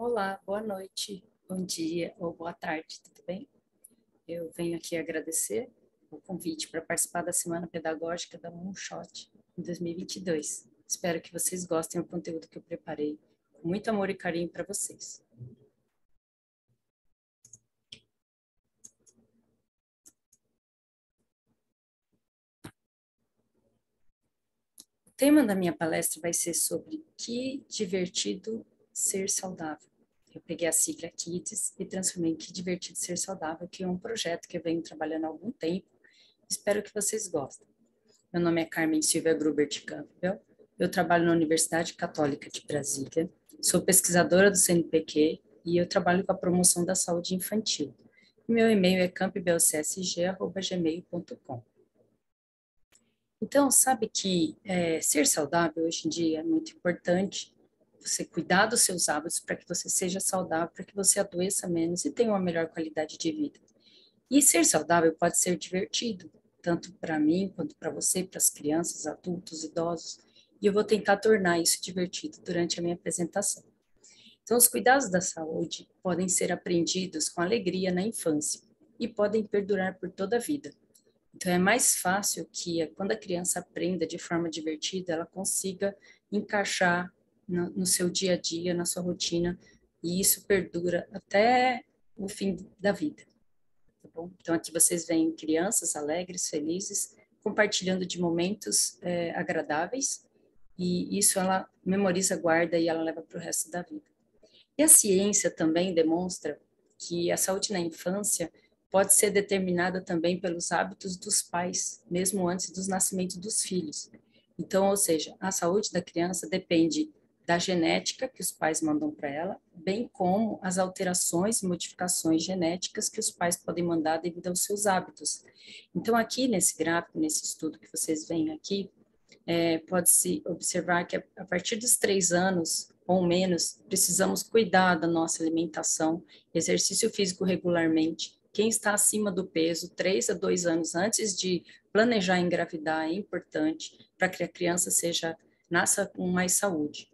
Olá, boa noite, bom dia ou boa tarde, tudo bem? Eu venho aqui agradecer o convite para participar da Semana Pedagógica da Moonshot em 2022. Espero que vocês gostem do conteúdo que eu preparei com muito amor e carinho para vocês. O tema da minha palestra vai ser sobre que divertido ser saudável. Eu peguei a sigla KIDS e transformei em Que Divertido Ser Saudável, que é um projeto que eu venho trabalhando há algum tempo. Espero que vocês gostem. Meu nome é Carmen Silvia Gruber de Campbell. Eu trabalho na Universidade Católica de Brasília. Sou pesquisadora do CNPq e eu trabalho com a promoção da saúde infantil. Meu e-mail é campbellcsg@gmail.com. Então, sabe que ser saudável hoje em dia é muito importante. Você cuidar dos seus hábitos para que você seja saudável, para que você adoeça menos e tenha uma melhor qualidade de vida. E ser saudável pode ser divertido, tanto para mim quanto para você, para as crianças, adultos, idosos. E eu vou tentar tornar isso divertido durante a minha apresentação. Então, os cuidados da saúde podem ser aprendidos com alegria na infância e podem perdurar por toda a vida. Então, é mais fácil que quando a criança aprenda de forma divertida, ela consiga encaixar no seu dia a dia, na sua rotina, e isso perdura até o fim da vida. Tá bom? Então, aqui vocês veem crianças alegres, felizes, compartilhando de momentos agradáveis, e isso ela memoriza, guarda e ela leva para o resto da vida. E a ciência também demonstra que a saúde na infância pode ser determinada também pelos hábitos dos pais, mesmo antes dos nascimentos dos filhos. Então, ou seja, a saúde da criança depende da genética que os pais mandam para ela, bem como as alterações e modificações genéticas que os pais podem mandar devido aos seus hábitos. Então, aqui nesse gráfico, nesse estudo que vocês veem aqui, pode-se observar que a partir dos 3 anos ou menos, precisamos cuidar da nossa alimentação, exercício físico regularmente. Quem está acima do peso, 3 a 2 anos antes de planejar engravidar, é importante para que a criança nasça com mais saúde.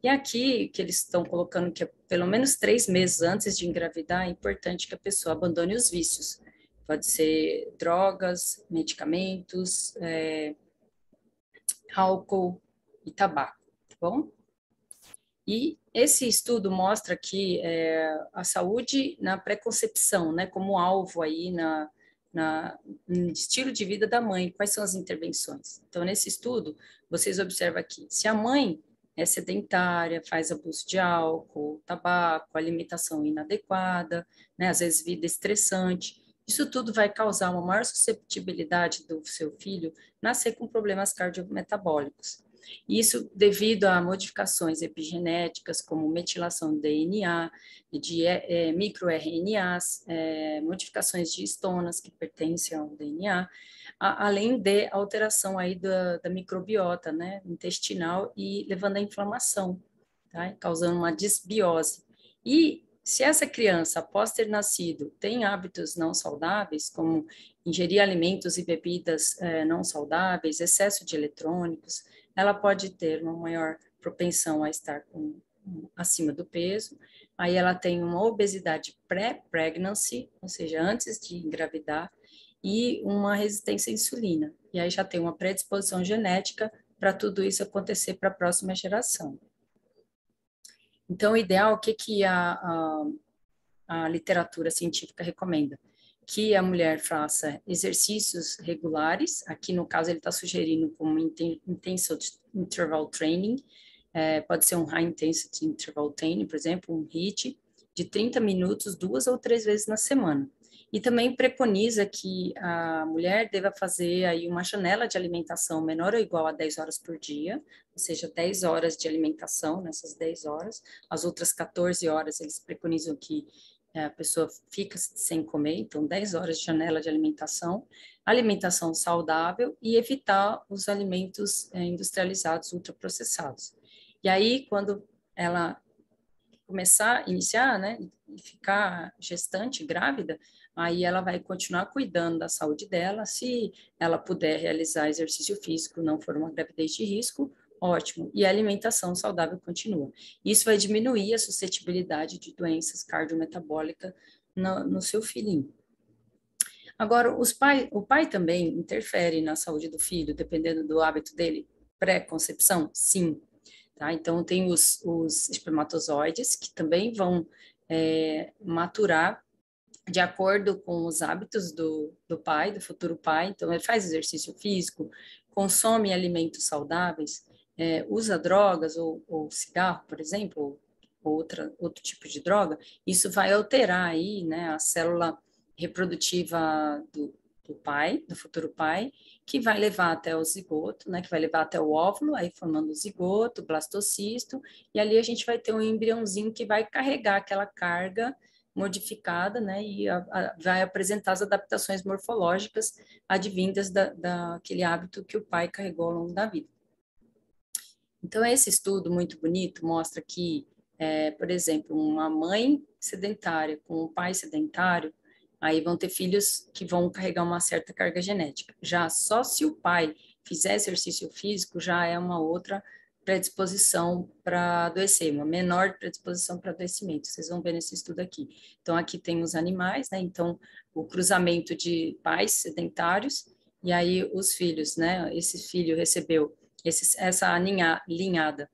E aqui, que eles estão colocando que pelo menos 3 meses antes de engravidar, é importante que a pessoa abandone os vícios. Pode ser drogas, medicamentos, álcool e tabaco, tá bom? E esse estudo mostra que a saúde na pré-concepção, né, como alvo aí no estilo de vida da mãe, quais são as intervenções? Então, nesse estudo, vocês observam aqui, se a mãe é sedentária, faz abuso de álcool, tabaco, alimentação inadequada, né, às vezes vida estressante, isso tudo vai causar uma maior susceptibilidade do seu filho nascer com problemas cardiometabólicos. Isso devido a modificações epigenéticas, como metilação do DNA, de microRNAs, modificações de histonas que pertencem ao DNA, além de alteração aí da microbiota, né, intestinal e levando à inflamação, tá? Causando uma disbiose. E se essa criança, após ter nascido, tem hábitos não saudáveis, como ingerir alimentos e bebidas não saudáveis, excesso de eletrônicos, ela pode ter uma maior propensão a estar acima do peso, aí ela tem uma obesidade pré-pregnancy, ou seja, antes de engravidar, e uma resistência à insulina. E aí já tem uma predisposição genética para tudo isso acontecer para a próxima geração. Então, o ideal, o que, que a literatura científica recomenda? Que a mulher faça exercícios regulares, aqui no caso ele está sugerindo como intensive interval training, pode ser um high intensity interval training, por exemplo, um HIIT, de 30 minutos, 2 ou 3 vezes na semana. E também preconiza que a mulher deva fazer aí uma janela de alimentação menor ou igual a 10 horas por dia, ou seja, 10 horas de alimentação nessas 10 horas, as outras 14 horas eles preconizam que a pessoa fica sem comer, então 10 horas de janela de alimentação saudável e evitar os alimentos industrializados, ultraprocessados. E aí, quando ela iniciar, né, e ficar gestante, grávida, aí ela vai continuar cuidando da saúde dela, se ela puder realizar exercício físico, não for uma gravidez de risco, ótimo. E a alimentação saudável continua. Isso vai diminuir a suscetibilidade de doenças cardiometabólicas no seu filhinho. Agora, o pai também interfere na saúde do filho, dependendo do hábito dele, pré-concepção? Sim. Tá? Então, tem os espermatozoides, que também vão maturar de acordo com os hábitos do pai, do futuro pai. Então, ele faz exercício físico, consome alimentos saudáveis, usa drogas ou cigarro, por exemplo, ou outro tipo de droga. Isso vai alterar aí, né, a célula reprodutiva do pai, do futuro pai, que vai levar até o zigoto, né, que vai levar até o óvulo, aí formando o zigoto, o blastocisto, e ali a gente vai ter um embriãozinho que vai carregar aquela carga modificada, né, e vai apresentar as adaptações morfológicas advindas daquele hábito que o pai carregou ao longo da vida. Então, esse estudo muito bonito mostra que, por exemplo, uma mãe sedentária com um pai sedentário, aí vão ter filhos que vão carregar uma certa carga genética. Já só se o pai fizer exercício físico, já é uma outra predisposição para adoecer, uma menor predisposição para adoecimento. Vocês vão ver nesse estudo aqui. Então, aqui tem os animais, né? Então, o cruzamento de pais sedentários, e aí os filhos, né? Esse filho recebeu, essa ninhada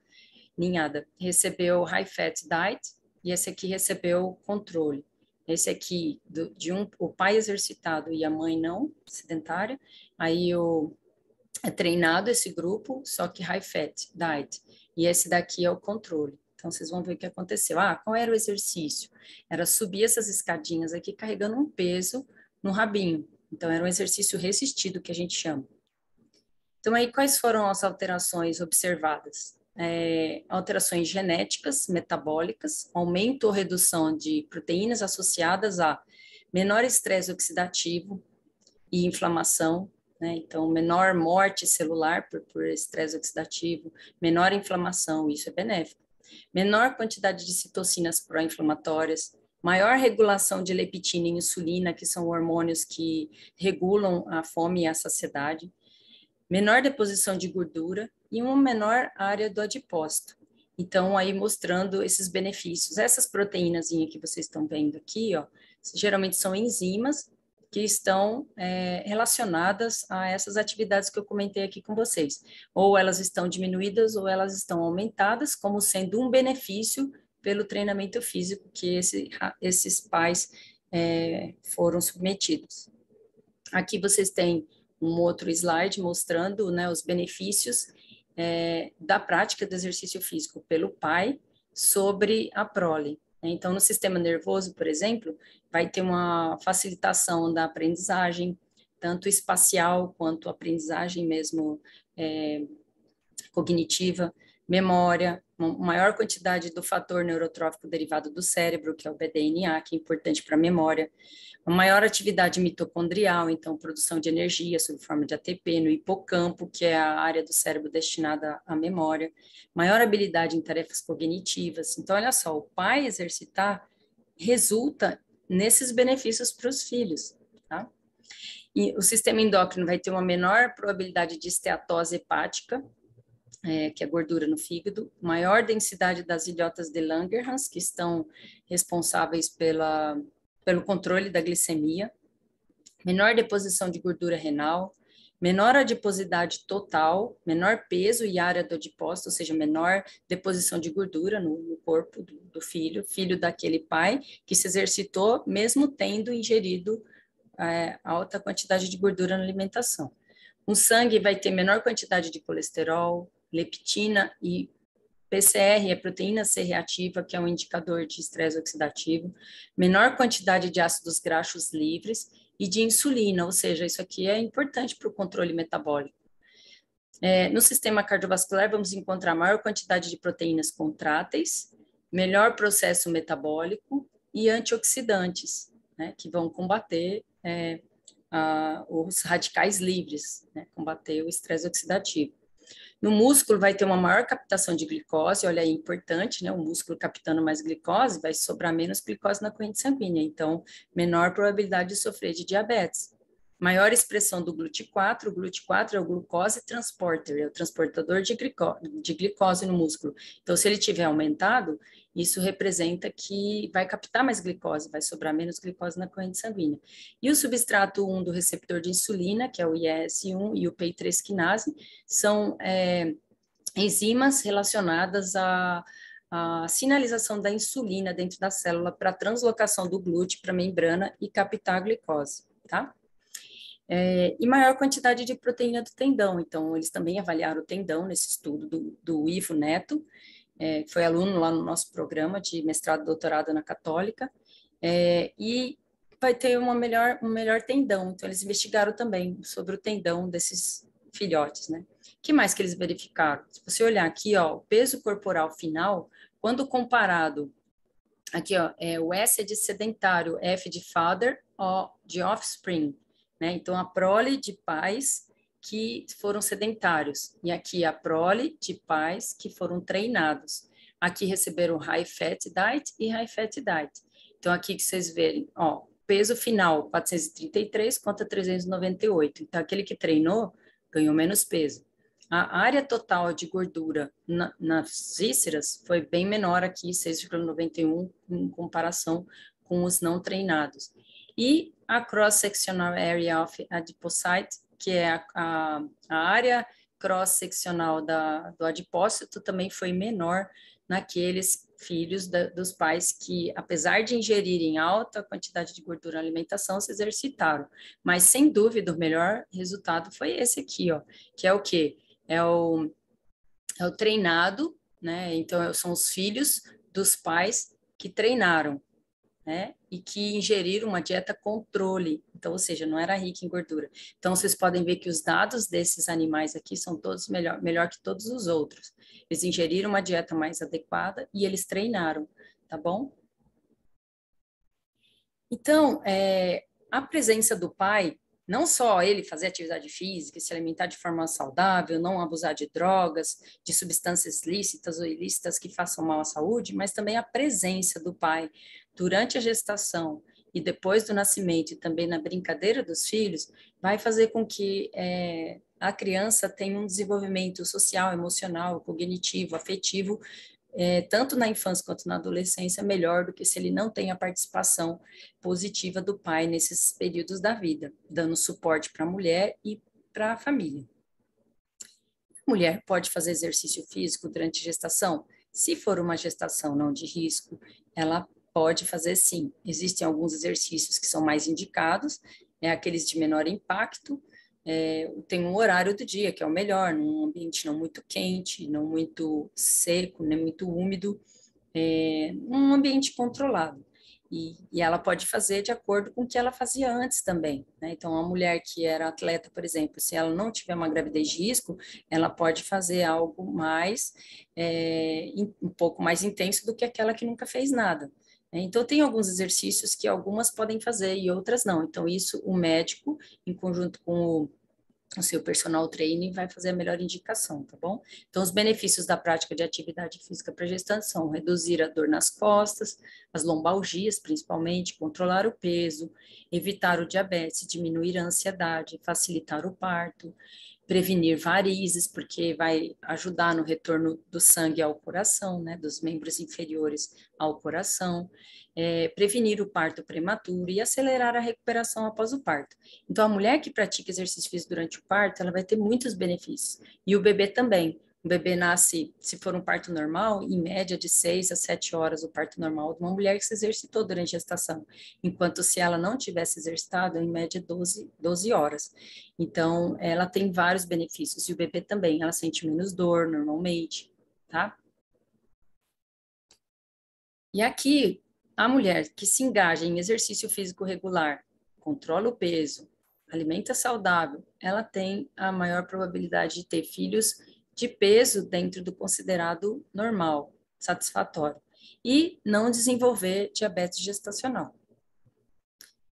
recebeu high fat diet, e esse aqui recebeu controle. Esse aqui, o pai exercitado e a mãe não, sedentária, aí é treinado esse grupo, só que high fat diet, e esse daqui é o controle. Então, vocês vão ver o que aconteceu. Qual era o exercício? Era subir essas escadinhas aqui carregando um peso no rabinho. Então, era um exercício resistido, que a gente chama. Então, aí, quais foram as alterações observadas? Alterações genéticas, metabólicas, aumento ou redução de proteínas associadas a menor estresse oxidativo e inflamação, né? Então, menor morte celular por estresse oxidativo, menor inflamação, isso é benéfico. Menor quantidade de citocinas pró-inflamatórias, maior regulação de leptina e insulina, que são hormônios que regulam a fome e a saciedade, menor deposição de gordura e uma menor área do adipócito. Então, aí mostrando esses benefícios. Essas proteínas que vocês estão vendo aqui, ó, geralmente são enzimas que estão relacionadas a essas atividades que eu comentei aqui com vocês. Ou elas estão diminuídas ou elas estão aumentadas, como sendo um benefício pelo treinamento físico que esses pais foram submetidos. Aqui vocês têm um outro slide mostrando, né, os benefícios da prática do exercício físico pelo pai sobre a prole. Então, no sistema nervoso, por exemplo, vai ter uma facilitação da aprendizagem, tanto espacial quanto aprendizagem mesmo cognitiva, memória, uma maior quantidade do fator neurotrófico derivado do cérebro, que é o BDNA, que é importante para a memória, uma maior atividade mitocondrial, então produção de energia sob forma de ATP no hipocampo, que é a área do cérebro destinada à memória, maior habilidade em tarefas cognitivas. Então, olha só, o pai exercitar resulta nesses benefícios para os filhos, tá? E o sistema endócrino vai ter uma menor probabilidade de esteatose hepática, que é gordura no fígado, maior densidade das ilhotas de Langerhans, que estão responsáveis pelo controle da glicemia, menor deposição de gordura renal, menor adiposidade total, menor peso e área do adipócito, ou seja, menor deposição de gordura no corpo do filho daquele pai que se exercitou, mesmo tendo ingerido alta quantidade de gordura na alimentação. O sangue vai ter menor quantidade de colesterol, leptina e PCR, é proteína C reativa, que é um indicador de estresse oxidativo, menor quantidade de ácidos graxos livres e de insulina, ou seja, isso aqui é importante para o controle metabólico. No sistema cardiovascular, vamos encontrar maior quantidade de proteínas contráteis, melhor processo metabólico e antioxidantes, né, que vão combater os radicais livres, né, combater o estresse oxidativo. No músculo vai ter uma maior captação de glicose, olha aí, importante, né? O músculo captando mais glicose, vai sobrar menos glicose na corrente sanguínea, então menor probabilidade de sofrer de diabetes. Maior expressão do GLUT4, o GLUT4 é o glucose transporter, é o transportador de glicose no músculo. Então, se ele tiver aumentado, isso representa que vai captar mais glicose, vai sobrar menos glicose na corrente sanguínea. E o substrato 1 do receptor de insulina, que é o IES1 e o PI3 quinase, são enzimas relacionadas à sinalização da insulina dentro da célula para a translocação do glúten para a membrana e captar a glicose, tá? E maior quantidade de proteína do tendão. Então, eles também avaliaram o tendão nesse estudo do Ivo Neto, foi aluno lá no nosso programa de mestrado e doutorado na Católica, e vai ter um melhor tendão. Então, eles investigaram também sobre o tendão desses filhotes, né? O que mais que eles verificaram? Se você olhar aqui, ó, o peso corporal final, quando comparado, aqui, ó, o S é de sedentário, F de father, O de offspring, né? Então, a prole de pais que foram sedentários, e aqui a prole de pais que foram treinados. Aqui receberam high fat diet e high fat diet. Então, aqui que vocês verem, ó, peso final 433 contra 398. Então, aquele que treinou ganhou menos peso. A área total de gordura nas vísceras foi bem menor aqui, 6,91, em comparação com os não treinados. E a cross-sectional area of adipocyte, que é a área cross-seccional do adipócito, também foi menor naqueles filhos dos pais que, apesar de ingerirem alta quantidade de gordura na alimentação, se exercitaram. Mas, sem dúvida, o melhor resultado foi esse aqui, ó, que é o quê? É o treinado, né? Então, são os filhos dos pais que treinaram, né? E que ingeriram uma dieta controle, então, ou seja, não era rica em gordura. Então, vocês podem ver que os dados desses animais aqui são todos melhor que todos os outros. Eles ingeriram uma dieta mais adequada e eles treinaram, tá bom? Então, a presença do pai, não só ele fazer atividade física, se alimentar de forma saudável, não abusar de drogas, de substâncias lícitas ou ilícitas que façam mal à saúde, mas também a presença do pai durante a gestação e depois do nascimento e também na brincadeira dos filhos, vai fazer com que a criança tenha um desenvolvimento social, emocional, cognitivo, afetivo, tanto na infância quanto na adolescência, melhor do que se ele não tem a participação positiva do pai nesses períodos da vida, dando suporte para a mulher e para a família. A mulher pode fazer exercício físico durante a gestação? Se for uma gestação não de risco, ela pode fazer sim. Existem alguns exercícios que são mais indicados, aqueles de menor impacto, tem um horário do dia que é o melhor, num ambiente não muito quente, não muito seco, nem muito úmido, um ambiente controlado. E ela pode fazer de acordo com o que ela fazia antes também, né? Então, a mulher que era atleta, por exemplo, se ela não tiver uma gravidez de risco, ela pode fazer algo mais, um pouco mais intenso do que aquela que nunca fez nada. Então, tem alguns exercícios que algumas podem fazer e outras não. Então, isso o médico, em conjunto com o seu personal training, vai fazer a melhor indicação, tá bom? Então, os benefícios da prática de atividade física para gestante são reduzir a dor nas costas, as lombalgias, principalmente, controlar o peso, evitar o diabetes, diminuir a ansiedade, facilitar o parto, prevenir varizes, porque vai ajudar no retorno do sangue ao coração, né, dos membros inferiores ao coração, prevenir o parto prematuro e acelerar a recuperação após o parto. Então, a mulher que pratica exercício físico durante o parto, ela vai ter muitos benefícios. E o bebê também. O bebê nasce, se for um parto normal, em média de 6 a 7 horas o parto normal de uma mulher que se exercitou durante a gestação. Enquanto se ela não tivesse exercitado, em média 12 horas. Então, ela tem vários benefícios. E o bebê também, ela sente menos dor normalmente, tá? E aqui, a mulher que se engaja em exercício físico regular, controla o peso, alimenta saudável, ela tem a maior probabilidade de ter filhos de peso dentro do considerado normal, satisfatório, e não desenvolver diabetes gestacional.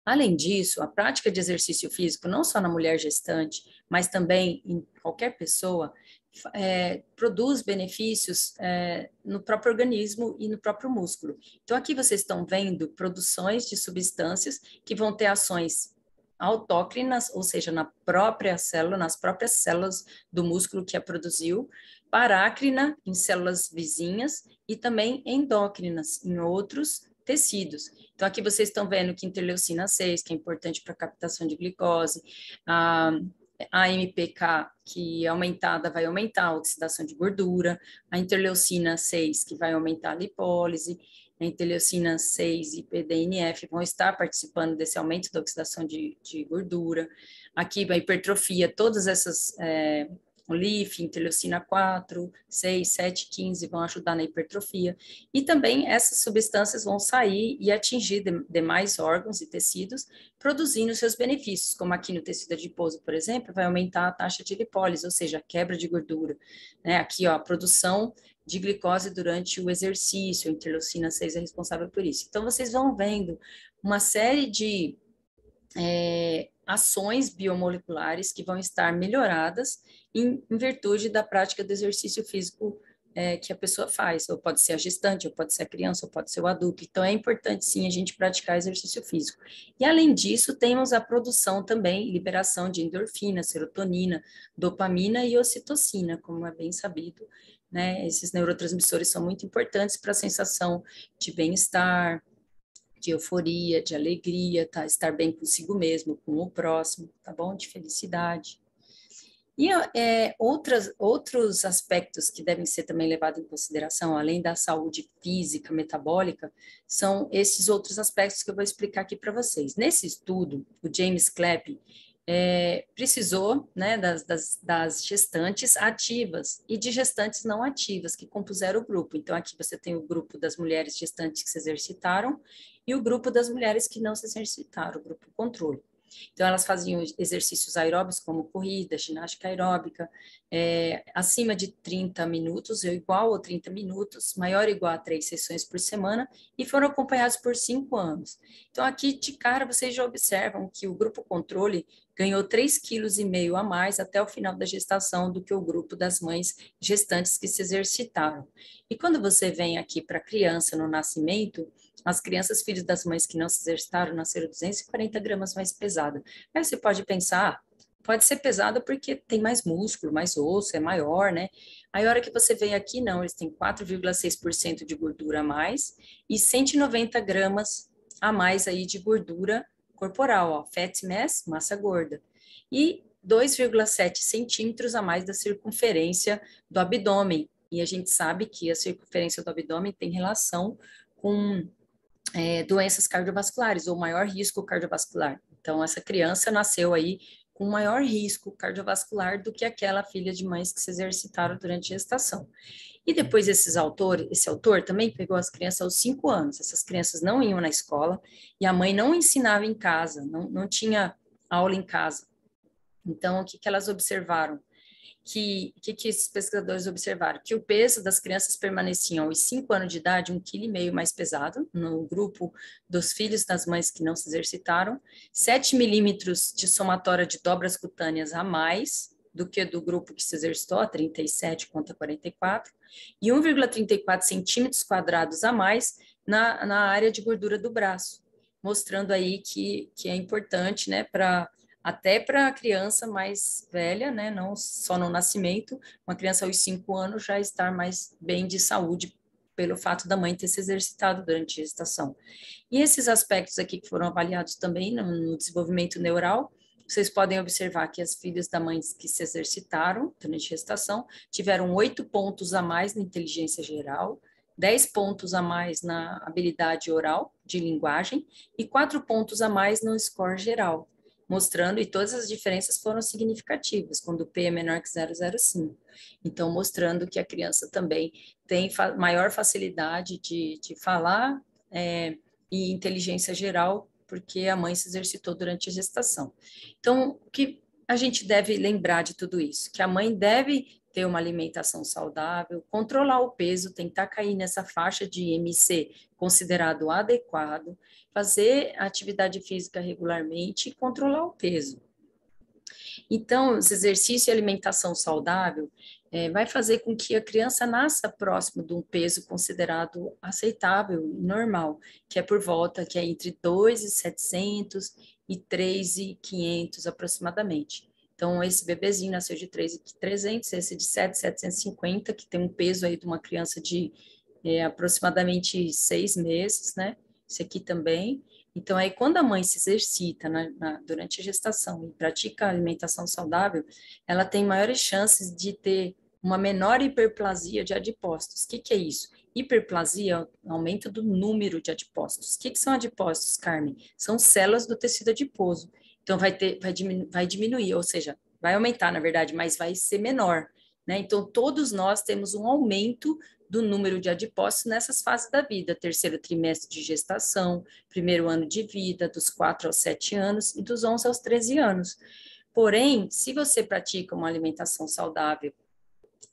Além disso, a prática de exercício físico, não só na mulher gestante, mas também em qualquer pessoa, produz benefícios no próprio organismo e no próprio músculo. Então, aqui vocês estão vendo produções de substâncias que vão ter ações autócrinas, ou seja, na própria célula, nas próprias células do músculo que a produziu, parácrina em células vizinhas e também endócrinas em outros tecidos. Então, aqui vocês estão vendo que interleucina 6, que é importante para a captação de glicose, a MPK, que aumentada vai aumentar a oxidação de gordura, a interleucina 6, que vai aumentar a lipólise, a interleucina 6 e PDNF vão estar participando desse aumento da oxidação de gordura. Aqui a hipertrofia, todas essas, o LIF, interleucina 4, 6, 7, 15 vão ajudar na hipertrofia. E também essas substâncias vão sair e atingir demais órgãos e tecidos, produzindo seus benefícios, como aqui no tecido adiposo, por exemplo, vai aumentar a taxa de lipólise, ou seja, a quebra de gordura. Né? Aqui, ó, a produção de glicose durante o exercício, a interleucina 6 é responsável por isso. Então, vocês vão vendo uma série de ações biomoleculares que vão estar melhoradas em virtude da prática do exercício físico que a pessoa faz, ou pode ser a gestante, ou pode ser a criança, ou pode ser o adulto. Então, é importante, sim, a gente praticar exercício físico. E, além disso, temos a produção também, liberação de endorfina, serotonina, dopamina e ocitocina, como é bem sabido, né? Esses neurotransmissores são muito importantes para a sensação de bem-estar, de euforia, de alegria, tá? Estar bem consigo mesmo, com o próximo, tá bom? De felicidade. E outros aspectos que devem ser também levados em consideração, além da saúde física, metabólica, são esses outros aspectos que eu vou explicar aqui para vocês. Nesse estudo, o James Clapp precisou, né, das gestantes ativas e de gestantes não ativas que compuseram o grupo. Então, aqui você tem o grupo das mulheres gestantes que se exercitaram e o grupo das mulheres que não se exercitaram, o grupo controle. Então, elas faziam exercícios aeróbicos, como corrida, ginástica aeróbica, acima de 30 minutos, ou igual a 30 minutos, maior ou igual a 3 sessões por semana, e foram acompanhados por 5 anos. Então, aqui, de cara, vocês já observam que o grupo controle ganhou 3,5 kg a mais até o final da gestação do que o grupo das mães gestantes que se exercitaram. E quando você vem aqui para a criança no nascimento, as crianças filhos das mães que não se exercitaram nasceram 240 gramas mais pesada. Aí você pode pensar, pode ser pesada porque tem mais músculo, mais osso, é maior, né? Aí a hora que você vem aqui, não, eles têm 4,6% de gordura a mais e 190 gramas a mais aí de gordura corporal, ó, fat mass, massa gorda. E 2,7 centímetros a mais da circunferência do abdômen. E a gente sabe que a circunferência do abdômen tem relação com doenças cardiovasculares ou maior risco cardiovascular. Então, essa criança nasceu aí com maior risco cardiovascular do que aquela filha de mães que se exercitaram durante a gestação. E depois esse autor também pegou as crianças aos 5 anos. Essas crianças não iam na escola e a mãe não ensinava em casa, não tinha aula em casa. Então, o que elas observaram? Que esses pesquisadores observaram? Que o peso das crianças permaneciam aos 5 anos de idade 1,5 kg mais pesado, no grupo dos filhos das mães que não se exercitaram, 7 milímetros de somatória de dobras cutâneas a mais do que do grupo que se exercitou, a 37 contra 44, e 1,34 centímetros quadrados a mais na área de gordura do braço, mostrando aí que é importante, né, até para a criança mais velha, né, não só no nascimento, uma criança aos 5 anos já estar mais bem de saúde pelo fato da mãe ter se exercitado durante a gestação. E esses aspectos aqui que foram avaliados também no desenvolvimento neural, vocês podem observar que as filhas da mãe que se exercitaram durante a gestação tiveram 8 pontos a mais na inteligência geral, 10 pontos a mais na habilidade oral de linguagem e 4 pontos a mais no score geral, mostrando, e todas as diferenças foram significativas, quando o P é menor que 0,05. Então, mostrando que a criança também tem maior facilidade de falar e inteligência geral, porque a mãe se exercitou durante a gestação. Então, o que a gente deve lembrar de tudo isso? Que a mãe deve ter uma alimentação saudável, controlar o peso, tentar cair nessa faixa de IMC considerado adequado, fazer atividade física regularmente e controlar o peso. Então, os exercícios e alimentação saudável vai fazer com que a criança nasça próximo de um peso considerado aceitável, normal, que é por volta, que é entre 2.700 e 3.500 aproximadamente. Então, esse bebezinho nasceu de 3.300, esse de 7.750, que tem um peso aí de uma criança de aproximadamente 6 meses, né? Esse aqui também. Então, aí, quando a mãe se exercita durante a gestação e pratica alimentação saudável, ela tem maiores chances de ter uma menor hiperplasia de adipócitos. O que é isso? Hiperplasia é o aumento do número de adipócitos. O que são adipócitos, Carmen? São células do tecido adiposo. Então, vai diminuir, ou seja, vai aumentar, na verdade, mas vai ser menor, né? Então, todos nós temos um aumento do número de adipócitos nessas fases da vida, terceiro trimestre de gestação, primeiro ano de vida, dos 4 aos 7 anos e dos 11 aos 13 anos. Porém, se você pratica uma alimentação saudável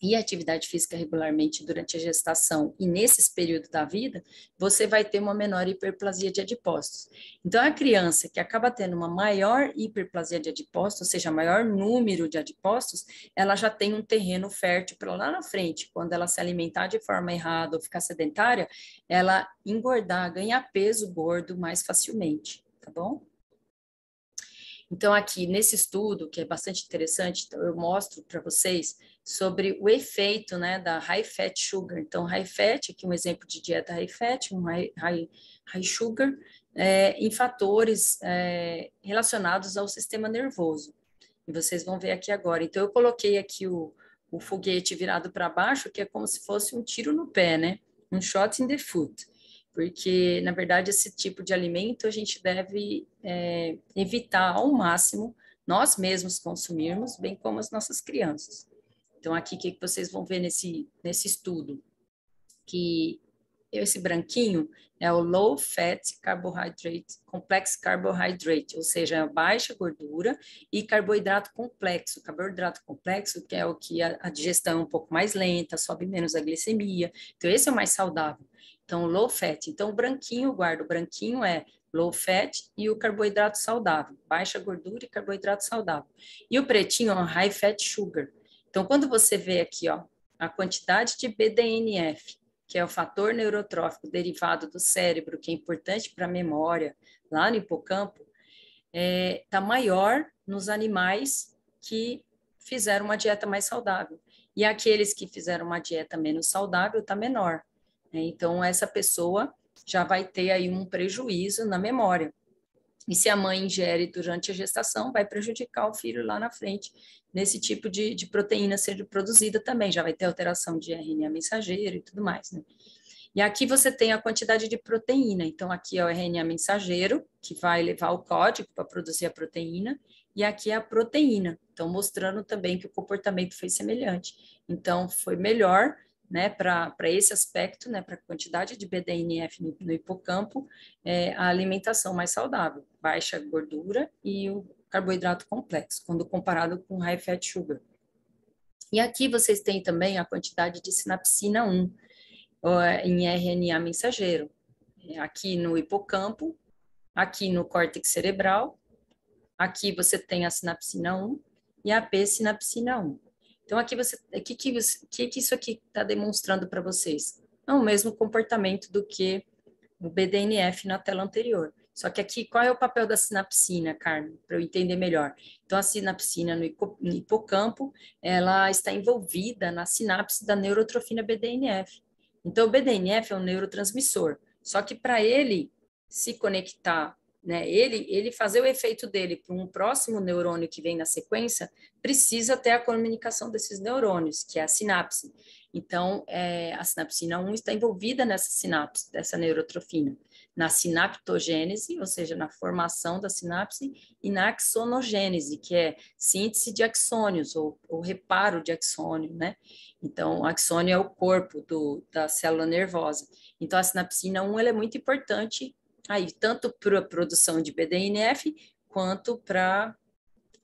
e atividade física regularmente durante a gestação e nesses períodos da vida, você vai ter uma menor hiperplasia de adipócitos. Então, a criança que acaba tendo uma maior hiperplasia de adipócitos, ou seja, maior número de adipócitos, ela já tem um terreno fértil para lá na frente, quando ela se alimentar de forma errada ou ficar sedentária, ela engordar, ganhar peso gordo mais facilmente, tá bom? Então, aqui nesse estudo, que é bastante interessante, então, eu mostro para vocês sobre o efeito, né, da high fat sugar. Então, high fat, aqui um exemplo de dieta high fat, high sugar, em fatores relacionados ao sistema nervoso. E vocês vão ver aqui agora. Então, eu coloquei aqui o foguete virado para baixo, que é como se fosse um tiro no pé, né? Um shot in the foot. Porque, na verdade, esse tipo de alimento a gente deve evitar ao máximo nós mesmos consumirmos, bem como as nossas crianças. Então, aqui, o que vocês vão ver nesse estudo? Que esse branquinho é o low fat carbohydrate, complex carbohydrate, ou seja, baixa gordura e carboidrato complexo. Carboidrato complexo, que é o que a digestão é um pouco mais lenta, sobe menos a glicemia. Então, esse é o mais saudável. Então, low fat. Então, o branquinho, guarda, o branquinho é low fat e o carboidrato saudável, baixa gordura e carboidrato saudável. E o pretinho é um high fat sugar. Então, quando você vê aqui, ó, a quantidade de BDNF, que é o fator neurotrófico derivado do cérebro, que é importante para a memória, lá no hipocampo, está maior nos animais que fizeram uma dieta mais saudável. E aqueles que fizeram uma dieta menos saudável está menor. Então, essa pessoa já vai ter aí um prejuízo na memória. E se a mãe ingere durante a gestação, vai prejudicar o filho lá na frente, nesse tipo de proteína sendo produzida também, já vai ter alteração de RNA mensageiro e tudo mais, né? E aqui você tem a quantidade de proteína. Então, aqui é o RNA mensageiro, que vai levar o código para produzir a proteína, e aqui é a proteína. Então, mostrando também que o comportamento foi semelhante. Então, foi melhor, né, para esse aspecto, né, para a quantidade de BDNF no hipocampo, a alimentação mais saudável, baixa gordura e o carboidrato complexo, quando comparado com high fat sugar. E aqui vocês têm também a quantidade de sinapsina 1, em RNA mensageiro, aqui no hipocampo, aqui no córtex cerebral, aqui você tem a sinapsina 1 e a p-sinapsina 1. Então, aqui o que isso aqui está demonstrando para vocês? É o mesmo comportamento do que o BDNF na tela anterior. Só que aqui, qual é o papel da sinapsina, Carmen, para eu entender melhor? Então, a sinapsina no hipocampo, ela está envolvida na sinapse da neurotrofina BDNF. Então, o BDNF é um neurotransmissor. Só que para ele se conectar, né, ele fazer o efeito dele para um próximo neurônio que vem na sequência, precisa ter a comunicação desses neurônios, que é a sinapse. Então, a sinapsina 1 está envolvida nessa sinapse, dessa neurotrofina, na sinaptogênese, ou seja, na formação da sinapse, e na axonogênese, que é síntese de axônios, ou reparo de axônio, né? Então, o axônio é o corpo da célula nervosa. Então, a sinapsina 1 ela é muito importante aí, tanto para a produção de BDNF, quanto para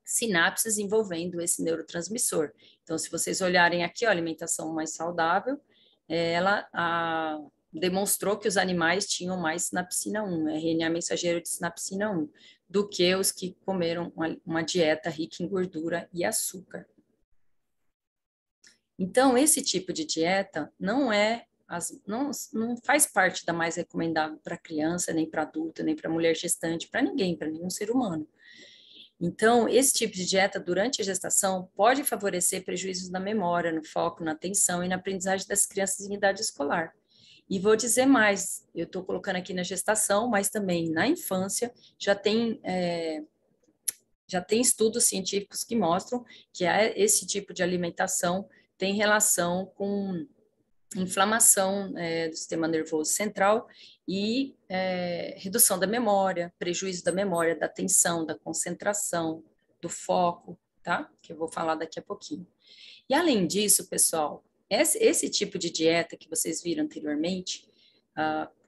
sinapses envolvendo esse neurotransmissor. Então, se vocês olharem aqui, ó, a alimentação mais saudável, ela demonstrou que os animais tinham mais sinapsina 1, RNA mensageiro de sinapsina 1, do que os que comeram uma dieta rica em gordura e açúcar. Então, esse tipo de dieta não faz parte da mais recomendável para criança, nem para adulto, nem para mulher gestante, para ninguém, para nenhum ser humano. Então, esse tipo de dieta durante a gestação pode favorecer prejuízos na memória, no foco, na atenção e na aprendizagem das crianças em idade escolar. E vou dizer mais, eu estou colocando aqui na gestação, mas também na infância já tem estudos científicos que mostram que esse tipo de alimentação tem relação com inflamação do sistema nervoso central e redução da memória, prejuízo da memória, da atenção, da concentração, do foco, tá? Que eu vou falar daqui a pouquinho. E além disso, pessoal, esse tipo de dieta que vocês viram anteriormente,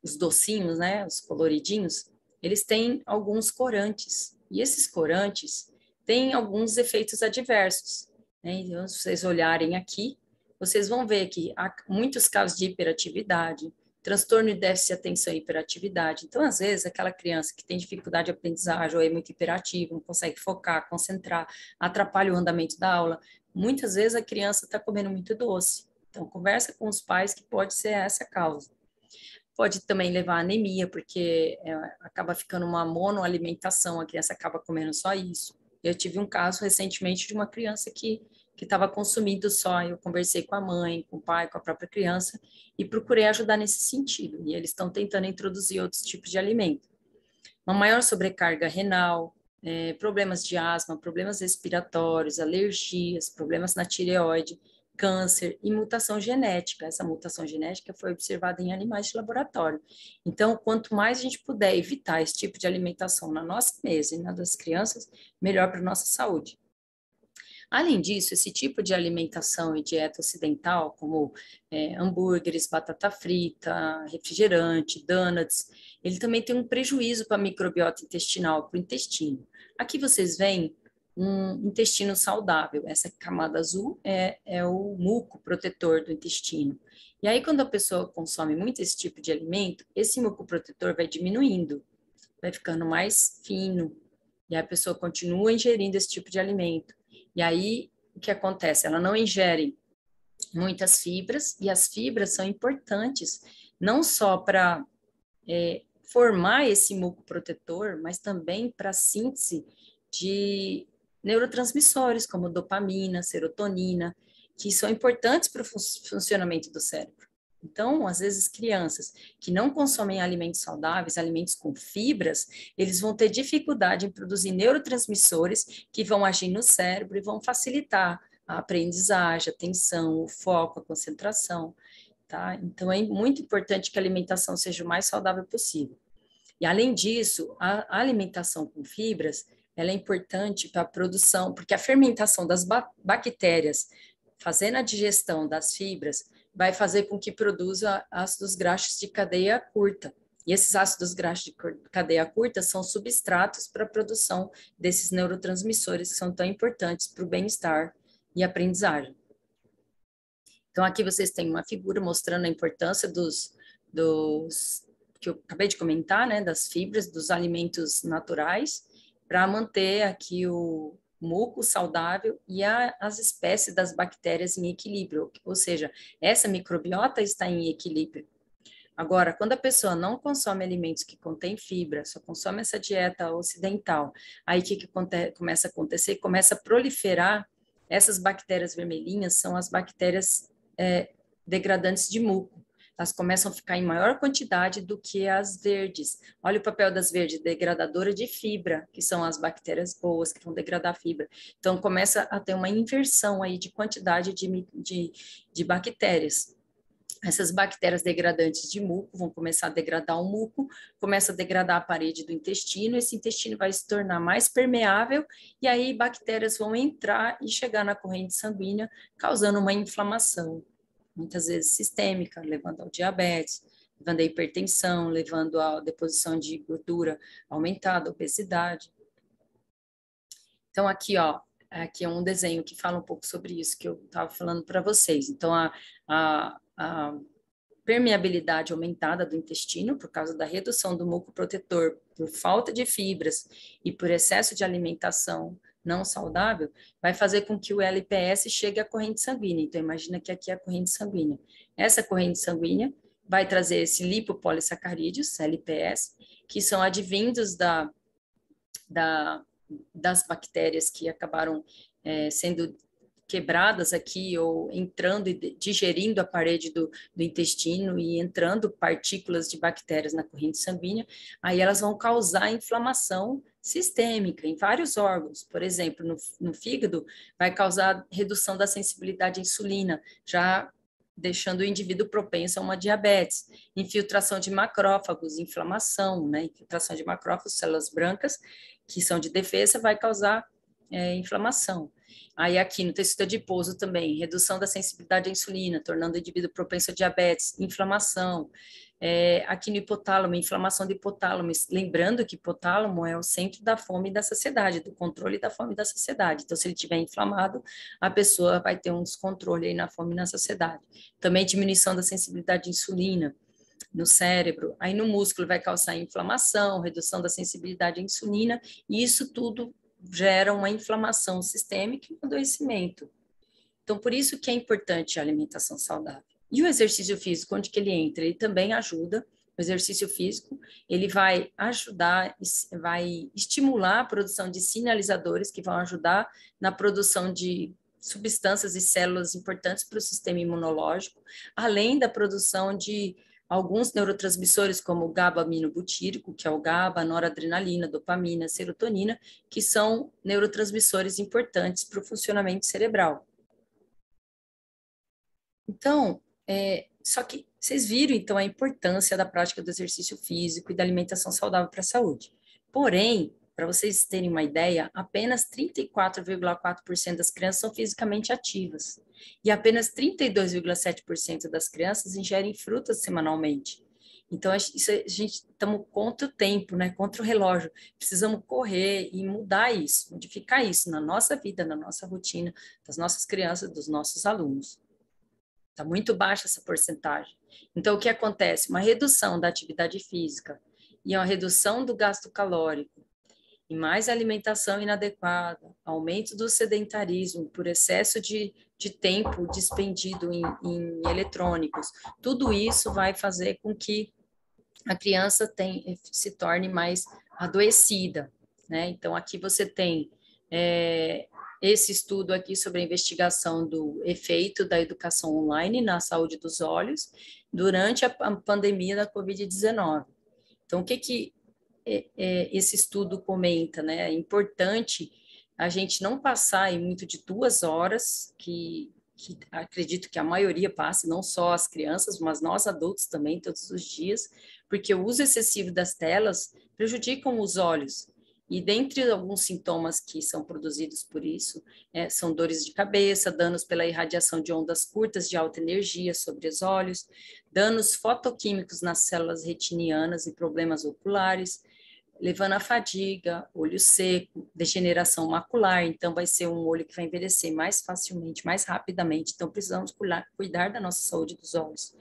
os docinhos, né, os coloridinhos, eles têm alguns corantes. E esses corantes têm alguns efeitos adversos, né? Então, se vocês olharem aqui, vocês vão ver que há muitos casos de hiperatividade, transtorno de déficit de atenção e hiperatividade. Então, às vezes, aquela criança que tem dificuldade de aprendizagem ou é muito hiperativa, não consegue focar, concentrar, atrapalha o andamento da aula, muitas vezes a criança está comendo muito doce. Então, conversa com os pais que pode ser essa a causa. Pode também levar a anemia, porque acaba ficando uma monoalimentação, a criança acaba comendo só isso. Eu tive um caso recentemente de uma criança que estava consumindo só. Eu conversei com a mãe, com o pai, com a própria criança e procurei ajudar nesse sentido. E eles estão tentando introduzir outros tipos de alimento. Uma maior sobrecarga renal, problemas de asma, problemas respiratórios, alergias, problemas na tireoide, câncer e mutação genética. Essa mutação genética foi observada em animais de laboratório. Então, quanto mais a gente puder evitar esse tipo de alimentação na nossa mesa e na das crianças, melhor para a nossa saúde. Além disso, esse tipo de alimentação e dieta ocidental, como hambúrgueres, batata frita, refrigerante, donuts, ele também tem um prejuízo para a microbiota intestinal, para o intestino. Aqui vocês veem um intestino saudável. Essa camada azul é o muco protetor do intestino. E aí, quando a pessoa consome muito esse tipo de alimento, esse muco protetor vai diminuindo, vai ficando mais fino, e a pessoa continua ingerindo esse tipo de alimento. E aí, o que acontece? Ela não ingere muitas fibras, e as fibras são importantes, não só para formar esse muco protetor, mas também para a síntese de neurotransmissores, como dopamina, serotonina, que são importantes para o funcionamento do cérebro. Então, às vezes, crianças que não consomem alimentos saudáveis, alimentos com fibras, eles vão ter dificuldade em produzir neurotransmissores que vão agir no cérebro e vão facilitar a aprendizagem, a atenção, o foco, a concentração, tá? Então, é muito importante que a alimentação seja o mais saudável possível. E, além disso, a alimentação com fibras, ela é importante para a produção, porque a fermentação das bactérias, fazendo a digestão das fibras, vai fazer com que produza ácidos graxos de cadeia curta. E esses ácidos graxos de cadeia curta são substratos para a produção desses neurotransmissores que são tão importantes para o bem-estar e aprendizagem. Então, aqui vocês têm uma figura mostrando a importância dos que eu acabei de comentar, né, das fibras, dos alimentos naturais, para manter aqui o muco saudável e as espécies das bactérias em equilíbrio, ou seja, essa microbiota está em equilíbrio. Agora, quando a pessoa não consome alimentos que contêm fibra, só consome essa dieta ocidental, aí o que começa a acontecer? Começa a proliferar essas bactérias vermelhinhas, são as bactérias degradantes de muco. Elas começam a ficar em maior quantidade do que as verdes. Olha o papel das verdes, degradadora de fibra, que são as bactérias boas, que vão degradar a fibra. Então, começa a ter uma inversão aí de quantidade de bactérias. Essas bactérias degradantes de muco vão começar a degradar o muco, começa a degradar a parede do intestino, esse intestino vai se tornar mais permeável, e aí bactérias vão entrar e chegar na corrente sanguínea, causando uma inflamação, muitas vezes sistêmica, levando ao diabetes, levando à hipertensão, levando à deposição de gordura aumentada, obesidade. Então, aqui, ó, aqui é um desenho que fala um pouco sobre isso que eu estava falando para vocês. Então, a permeabilidade aumentada do intestino por causa da redução do muco protetor, por falta de fibras e por excesso de alimentação não saudável, vai fazer com que o LPS chegue à corrente sanguínea. Então, imagina que aqui é a corrente sanguínea. Essa corrente sanguínea vai trazer esse lipopolissacarídeos, LPS, que são advindos das bactérias que acabaram sendo quebradas aqui ou entrando e digerindo a parede do intestino e entrando partículas de bactérias na corrente sanguínea, aí elas vão causar inflamação sistêmica em vários órgãos. Por exemplo, no fígado, vai causar redução da sensibilidade à insulina, já deixando o indivíduo propenso a uma diabetes. Infiltração de macrófagos, inflamação, né? Infiltração de macrófagos, células brancas, que são de defesa, vai causar inflamação. Aí aqui no tecido adiposo também, redução da sensibilidade à insulina, tornando o indivíduo propenso a diabetes, inflamação. Aqui no hipotálamo, inflamação do hipotálamo, lembrando que hipotálamo é o centro da fome e da saciedade, do controle da fome e da saciedade. Então, se ele estiver inflamado, a pessoa vai ter um descontrole aí na fome e na saciedade. Também diminuição da sensibilidade à insulina no cérebro, aí no músculo vai causar inflamação, redução da sensibilidade à insulina, e isso tudo gera uma inflamação sistêmica e um adoecimento. Então, por isso que é importante a alimentação saudável. E o exercício físico, onde que ele entra? Ele também ajuda. O exercício físico, ele vai ajudar, vai estimular a produção de sinalizadores que vão ajudar na produção de substâncias e células importantes para o sistema imunológico, além da produção de alguns neurotransmissores, como o GABA-aminobutírico, que é o GABA, a noradrenalina, dopamina, serotonina, que são neurotransmissores importantes para o funcionamento cerebral. Então, só que vocês viram, então, a importância da prática do exercício físico e da alimentação saudável para a saúde. Porém, para vocês terem uma ideia, apenas 34,4% das crianças são fisicamente ativas e apenas 32,7% das crianças ingerem frutas semanalmente. Então, isso, a gente estamos contra o tempo, né? Contra o relógio. Precisamos correr e mudar isso, modificar isso na nossa vida, na nossa rotina, das nossas crianças, dos nossos alunos. Está muito baixa essa porcentagem. Então, o que acontece? Uma redução da atividade física e uma redução do gasto calórico, e mais alimentação inadequada, aumento do sedentarismo por excesso de tempo despendido em eletrônicos, tudo isso vai fazer com que a criança se torne mais adoecida, né? Então, aqui você tem esse estudo aqui sobre a investigação do efeito da educação online na saúde dos olhos durante a pandemia da Covid-19. Então, o que esse estudo comenta, né? É importante a gente não passar em muito de 2 horas, que acredito que a maioria passe, não só as crianças, mas nós adultos também, todos os dias, porque o uso excessivo das telas prejudicam os olhos. E dentre alguns sintomas que são produzidos por isso, são dores de cabeça, danos pela irradiação de ondas curtas de alta energia sobre os olhos, danos fotoquímicos nas células retinianas e problemas oculares, levando à fadiga, olho seco, degeneração macular, então vai ser um olho que vai envelhecer mais facilmente, mais rapidamente, então precisamos cuidar da nossa saúde dos olhos.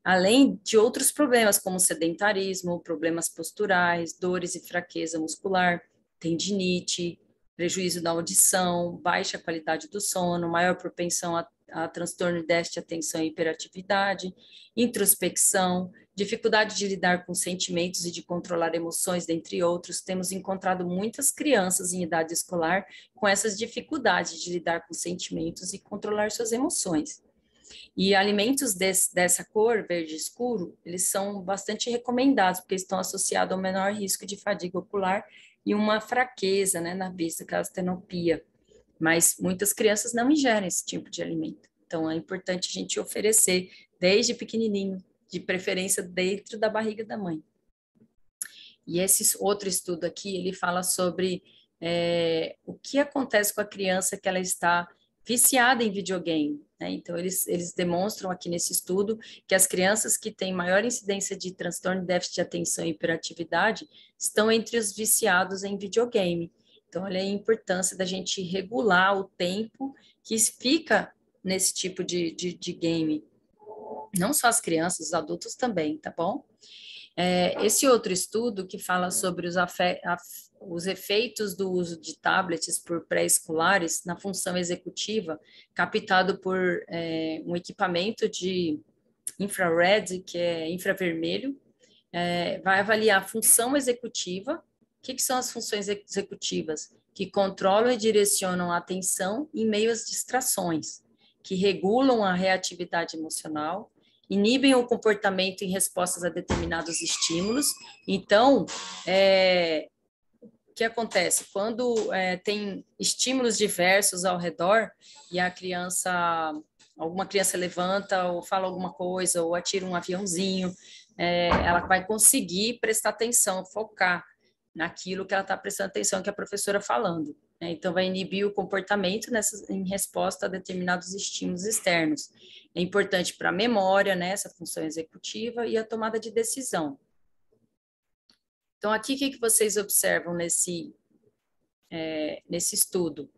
Além de outros problemas, como sedentarismo, problemas posturais, dores e fraqueza muscular, tendinite, prejuízo da audição, baixa qualidade do sono, maior propensão a transtorno de déficit de atenção e hiperatividade, introspecção, dificuldade de lidar com sentimentos e de controlar emoções, dentre outros. Temos encontrado muitas crianças em idade escolar com essas dificuldades de lidar com sentimentos e controlar suas emoções. E alimentos dessa cor, verde escuro, eles são bastante recomendados, porque estão associados ao menor risco de fadiga ocular e uma fraqueza, né, na vista, aquela astenopia. Mas muitas crianças não ingerem esse tipo de alimento. Então, é importante a gente oferecer desde pequenininho, de preferência dentro da barriga da mãe. E esse outro estudo aqui, ele fala sobre o que acontece com a criança que ela está viciada em videogame, né? Então, eles demonstram aqui nesse estudo que as crianças que têm maior incidência de transtorno de déficit de atenção e hiperatividade estão entre os viciados em videogame. Então, olha a importância da gente regular o tempo que fica nesse tipo de game. Não só as crianças, os adultos também, tá bom? Esse outro estudo que fala sobre os os efeitos do uso de tablets por pré-escolares na função executiva, captado por um equipamento de infrared, que é infravermelho, vai avaliar a função executiva. O que são as funções executivas? Que controlam e direcionam a atenção em meio às distrações, que regulam a reatividade emocional, inibem o comportamento em respostas a determinados estímulos. Então, o que acontece? Quando tem estímulos diversos ao redor e alguma criança levanta ou fala alguma coisa ou atira um aviãozinho, ela vai conseguir prestar atenção, focar naquilo que ela está prestando atenção, que a professora falando. Então, vai inibir o comportamento em resposta a determinados estímulos externos. É importante para a memória, né, essa função executiva e a tomada de decisão. Então, aqui, o que vocês observam nesse estudo?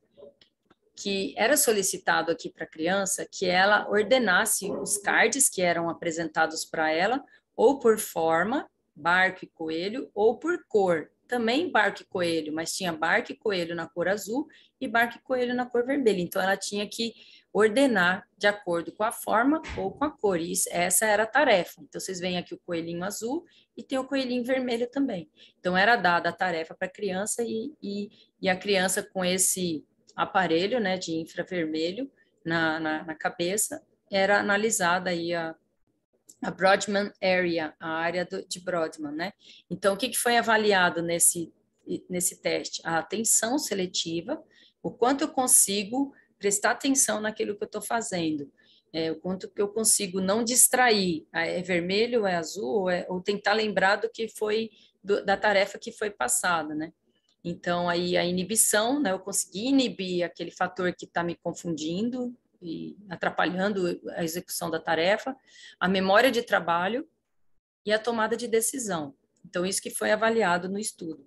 Que era solicitado aqui para a criança que ela ordenasse os cards que eram apresentados para ela, ou por forma, barco e coelho, ou por cor. Também barco e coelho, mas tinha barco e coelho na cor azul e barco e coelho na cor vermelha. Então, ela tinha que ordenar de acordo com a forma ou com a cor. E essa era a tarefa. Então, vocês veem aqui o coelhinho azul e tem o coelhinho vermelho também. Então, era dada a tarefa para a criança e a criança com esse aparelho, né, de infravermelho na cabeça, era analisada aí a Brodmann Area, a área de Brodmann, né? Então, o que foi avaliado nesse teste? A atenção seletiva, o quanto eu consigo prestar atenção naquilo que eu estou fazendo, o quanto que eu consigo não distrair, é vermelho, é azul, ou tentar lembrar do que foi, da tarefa que foi passada, né? Então, aí a inibição, né? Eu consegui inibir aquele fator que está me confundindo e atrapalhando a execução da tarefa, a memória de trabalho e a tomada de decisão. Então, isso que foi avaliado no estudo.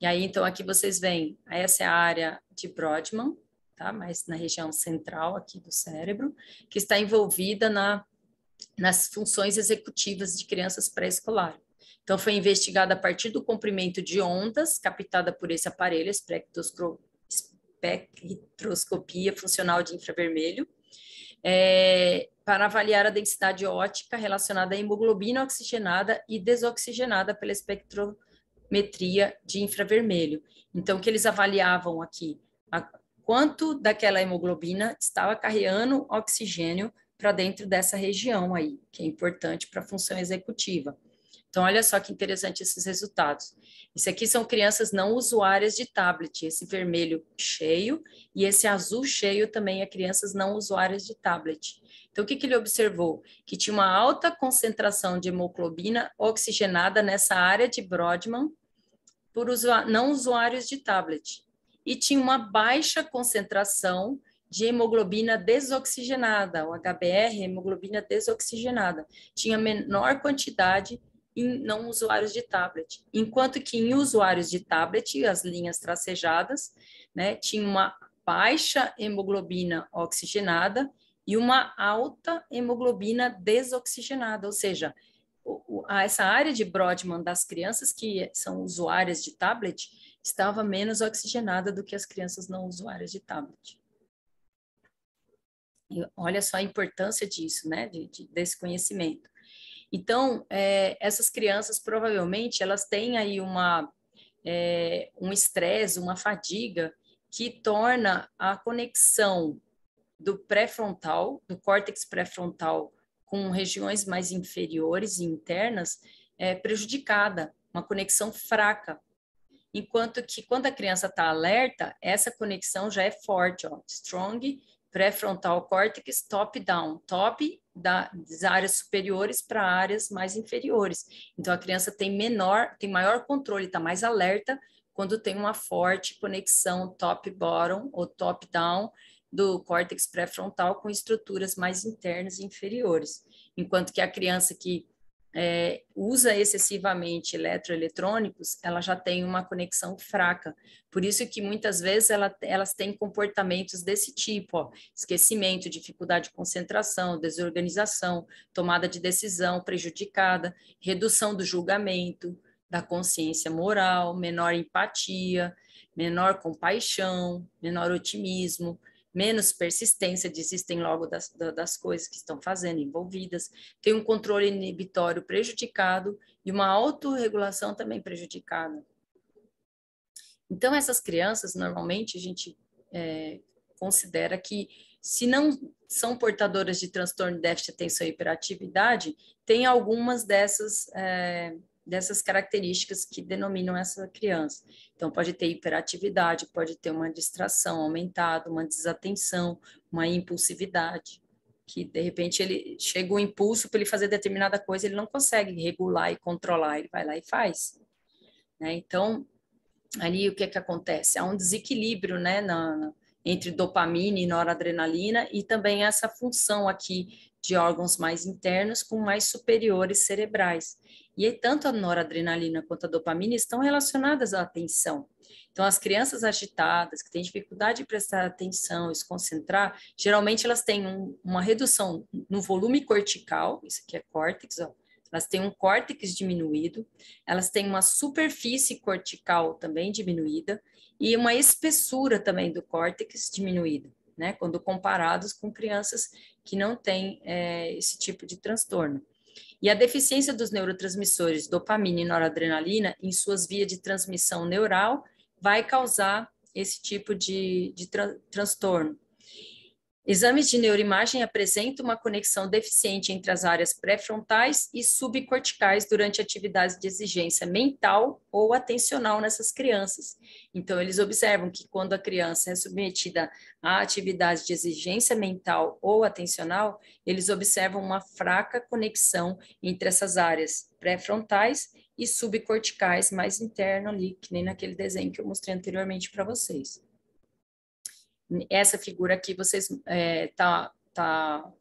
E aí, então, aqui vocês veem, essa é a área de Brodmann, tá? Mas na região central aqui do cérebro, que está envolvida nas funções executivas de crianças pré-escolares. Então, foi investigada a partir do comprimento de ondas captada por esse aparelho, espectroscopia funcional de infravermelho, para avaliar a densidade óptica relacionada à hemoglobina oxigenada e desoxigenada pela espectrometria de infravermelho. Então, o que eles avaliavam aqui? Quanto daquela hemoglobina estava carregando oxigênio para dentro dessa região aí, que é importante para a função executiva. Então, olha só que interessante esses resultados. Isso aqui são crianças não usuárias de tablet, esse vermelho cheio e esse azul cheio também é crianças não usuárias de tablet. Então, o que ele observou? Que tinha uma alta concentração de hemoglobina oxigenada nessa área de Brodmann por não usuários de tablet. E tinha uma baixa concentração de hemoglobina desoxigenada, o HBr, hemoglobina desoxigenada. Tinha menor quantidade em não usuários de tablet, enquanto que em usuários de tablet, as linhas tracejadas, né, tinha uma baixa hemoglobina oxigenada e uma alta hemoglobina desoxigenada, ou seja, essa área de Brodmann das crianças que são usuárias de tablet estava menos oxigenada do que as crianças não usuárias de tablet. E olha só a importância disso, né, desse conhecimento. Então, essas crianças, provavelmente, elas têm aí um estresse, uma fadiga, que torna a conexão do pré-frontal, do córtex pré-frontal, com regiões mais inferiores e internas, prejudicada, uma conexão fraca. Enquanto que, quando a criança está alerta, essa conexão já é forte, ó, strong pré-frontal córtex top-down, top das áreas superiores para áreas mais inferiores. Então, a criança tem maior controle, está mais alerta quando tem uma forte conexão top-bottom ou top-down do córtex pré-frontal com estruturas mais internas e inferiores. Enquanto que a criança que usa excessivamente eletroeletrônicos, ela já tem uma conexão fraca. Por isso que muitas vezes elas têm comportamentos desse tipo, ó, esquecimento, dificuldade de concentração, desorganização, tomada de decisão prejudicada, redução do julgamento, da consciência moral, menor empatia, menor compaixão, menor otimismo, menos persistência, desistem logo das coisas que estão fazendo, envolvidas, tem um controle inibitório prejudicado e uma autorregulação também prejudicada. Então, essas crianças, normalmente, a gente considera que, se não são portadoras de transtorno de déficit de atenção e hiperatividade, tem algumas dessas características que denominam essa criança. Então, pode ter hiperatividade, pode ter uma distração aumentada, uma desatenção, uma impulsividade, que, de repente, ele chega o impulso para ele fazer determinada coisa, ele não consegue regular e controlar, ele vai lá e faz. Né? Então, ali o que acontece? Há um desequilíbrio, né, entre dopamina e noradrenalina, e também essa função aqui de órgãos mais internos com mais superiores cerebrais. E aí, tanto a noradrenalina quanto a dopamina estão relacionadas à atenção. Então, as crianças agitadas, que têm dificuldade de prestar atenção e se concentrar, geralmente elas têm uma redução no volume cortical, isso aqui é córtex, ó, elas têm um córtex diminuído, elas têm uma superfície cortical também diminuída e uma espessura também do córtex diminuída, né? Quando comparados com crianças que não têm esse tipo de transtorno. E a deficiência dos neurotransmissores dopamina e noradrenalina em suas vias de transmissão neural vai causar esse tipo de transtorno. Exames de neuroimagem apresentam uma conexão deficiente entre as áreas pré-frontais e subcorticais durante atividades de exigência mental ou atencional nessas crianças. Então, eles observam que quando a criança é submetida a atividades de exigência mental ou atencional, eles observam uma fraca conexão entre essas áreas pré-frontais e subcorticais mais interno ali, que nem naquele desenho que eu mostrei anteriormente para vocês. Essa figura aqui, vocês tá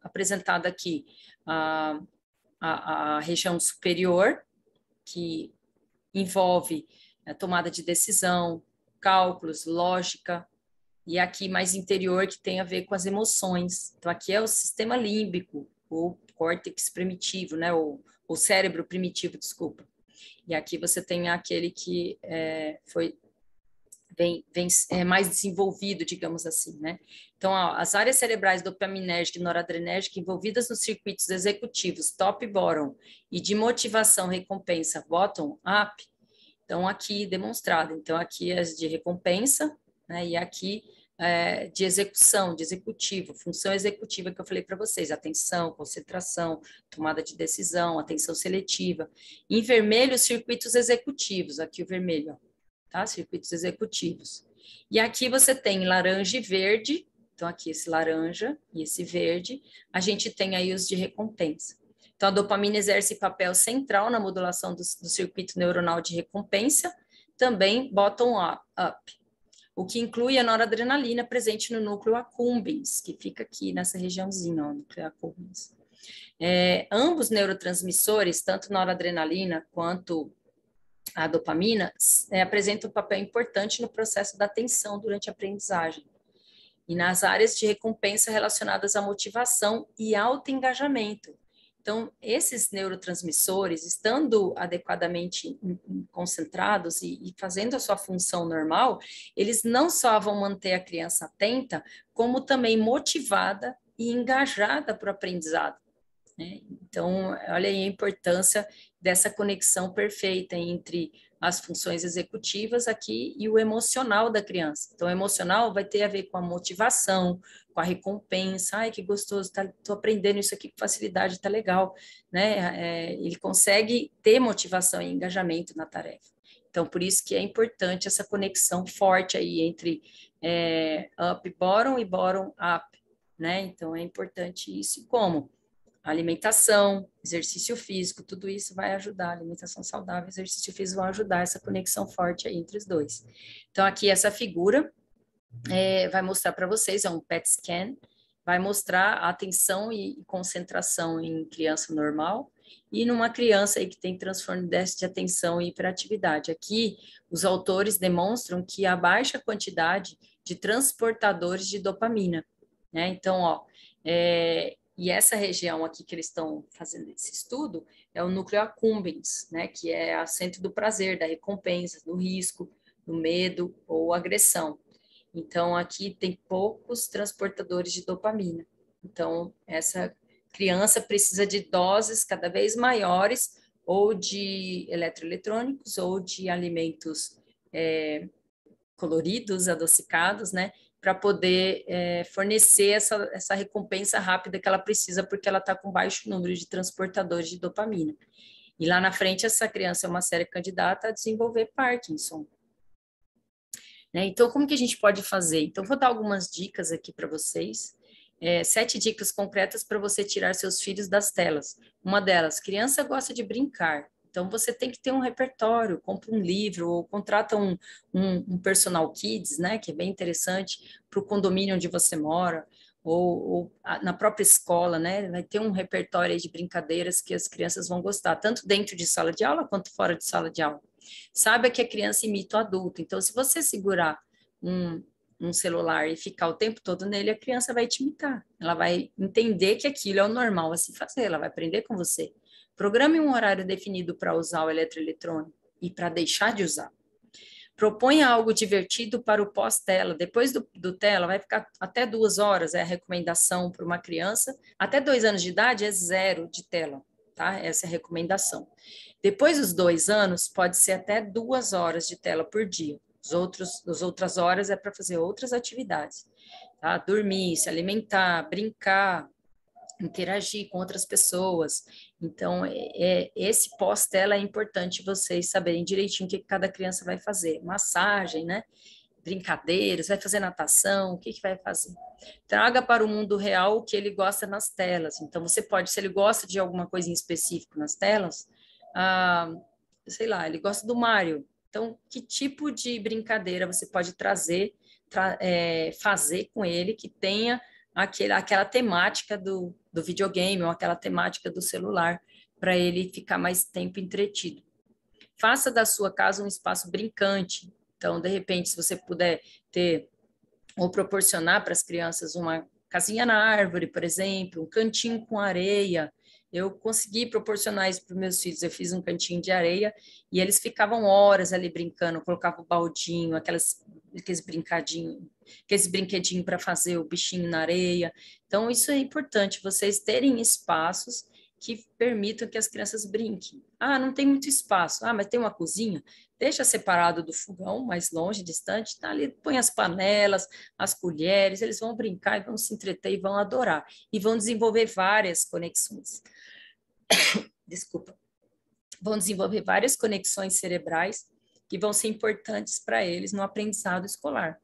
apresentada aqui a região superior, que envolve a tomada de decisão, cálculos, lógica, e aqui mais interior, que tem a ver com as emoções. Então, aqui é o sistema límbico, ou córtex primitivo, né? O cérebro primitivo, desculpa. E aqui você tem aquele que vem mais desenvolvido, digamos assim, né? Então, as áreas cerebrais dopaminérgica e noradrenérgica envolvidas nos circuitos executivos top e bottom e de motivação recompensa bottom up, então aqui demonstrado. Então, aqui as de recompensa, né? E aqui de execução, de executivo, função executiva que eu falei para vocês, atenção, concentração, tomada de decisão, atenção seletiva. Em vermelho, os circuitos executivos, aqui o vermelho, ó. Tá? Circuitos executivos. E aqui você tem laranja e verde, então aqui esse laranja e esse verde, a gente tem aí os de recompensa. Então a dopamina exerce papel central na modulação do circuito neuronal de recompensa, também bottom-up, o que inclui a noradrenalina presente no núcleo accumbens, que fica aqui nessa regiãozinha, ó, núcleo accumbens. Ambos neurotransmissores, tanto noradrenalina quanto a dopamina, apresenta um papel importante no processo da atenção durante a aprendizagem e nas áreas de recompensa relacionadas à motivação e autoengajamento. Então, esses neurotransmissores, estando adequadamente concentrados e fazendo a sua função normal, eles não só vão manter a criança atenta, como também motivada e engajada para o aprendizado. Né? Então, olha aí a importância dessa conexão perfeita entre as funções executivas aqui e o emocional da criança. Então, o emocional vai ter a ver com a motivação, com a recompensa. Ai, que gostoso, tô aprendendo isso aqui com facilidade, tá legal. Né? Ele consegue ter motivação e engajamento na tarefa. Então, por isso que é importante essa conexão forte aí entre up, bottom e bottom up. Né? Então, é importante isso. E como? Alimentação, exercício físico, tudo isso vai ajudar, alimentação saudável, exercício físico vão ajudar essa conexão forte aí entre os dois. Então, aqui essa figura vai mostrar para vocês, é um PET scan, vai mostrar a atenção e concentração em criança normal e numa criança aí que tem transtorno de déficit de atenção e hiperatividade. Aqui, os autores demonstram que há baixa quantidade de transportadores de dopamina, né? Então, ó, E essa região aqui que eles estão fazendo esse estudo é o núcleo accumbens, né, que é o centro do prazer, da recompensa, do risco, do medo ou agressão. Então, aqui tem poucos transportadores de dopamina. Então, essa criança precisa de doses cada vez maiores ou de eletroeletrônicos ou de alimentos coloridos, adocicados, né, para poder fornecer essa recompensa rápida que ela precisa, porque ela está com baixo número de transportadores de dopamina. E lá na frente, essa criança é uma séria candidata a desenvolver Parkinson. Né? Então, como que a gente pode fazer? Então, vou dar algumas dicas aqui para vocês. 7 dicas concretas para você tirar seus filhos das telas. Uma delas, criança gosta de brincar. Então, você tem que ter um repertório, compra um livro ou contrata um personal kids, né, que é bem interessante, para o condomínio onde você mora, ou na própria escola, né, vai ter um repertório aí de brincadeiras que as crianças vão gostar, tanto dentro de sala de aula quanto fora de sala de aula. Saiba que a criança imita o adulto, então se você segurar um celular e ficar o tempo todo nele, a criança vai te imitar. Ela vai entender que aquilo é o normal a se fazer, ela vai aprender com você. Programe um horário definido para usar o eletroeletrônico e para deixar de usar. Proponha algo divertido para o pós-tela. Depois do tela, vai ficar até 2 horas, é a recomendação para uma criança. Até 2 anos de idade é 0 de tela, tá? Essa é a recomendação. Depois dos 2 anos, pode ser até 2 horas de tela por dia. As outras horas é para fazer outras atividades, tá? Dormir, se alimentar, brincar, interagir com outras pessoas. Então, esse pós-tela é importante vocês saberem direitinho o que cada criança vai fazer. Massagem, né? Brincadeiras, vai fazer natação, o que vai fazer? Traga para o mundo real o que ele gosta nas telas. Então, você pode, se ele gosta de alguma coisa em específico nas telas, sei lá, ele gosta do Mario. Então, que tipo de brincadeira você pode trazer, fazer com ele que tenha aquela temática do videogame ou aquela temática do celular, para ele ficar mais tempo entretido. Faça da sua casa um espaço brincante. Então, de repente, se você puder ter ou proporcionar para as crianças uma casinha na árvore, por exemplo, um cantinho com areia. Eu consegui proporcionar isso para os meus filhos. Eu fiz um cantinho de areia e eles ficavam horas ali brincando, colocavam o baldinho, aqueles brinquedinhos para fazer o bichinho na areia. Então, isso é importante, vocês terem espaços que permitam que as crianças brinquem. Ah, não tem muito espaço. Ah, mas tem uma cozinha? Deixa separado do fogão, mais longe, distante, tá ali, põe as panelas, as colheres, eles vão brincar e vão se entreter e vão adorar. E vão desenvolver várias conexões. Desculpa. Vão desenvolver várias conexões cerebrais que vão ser importantes para eles no aprendizado escolar.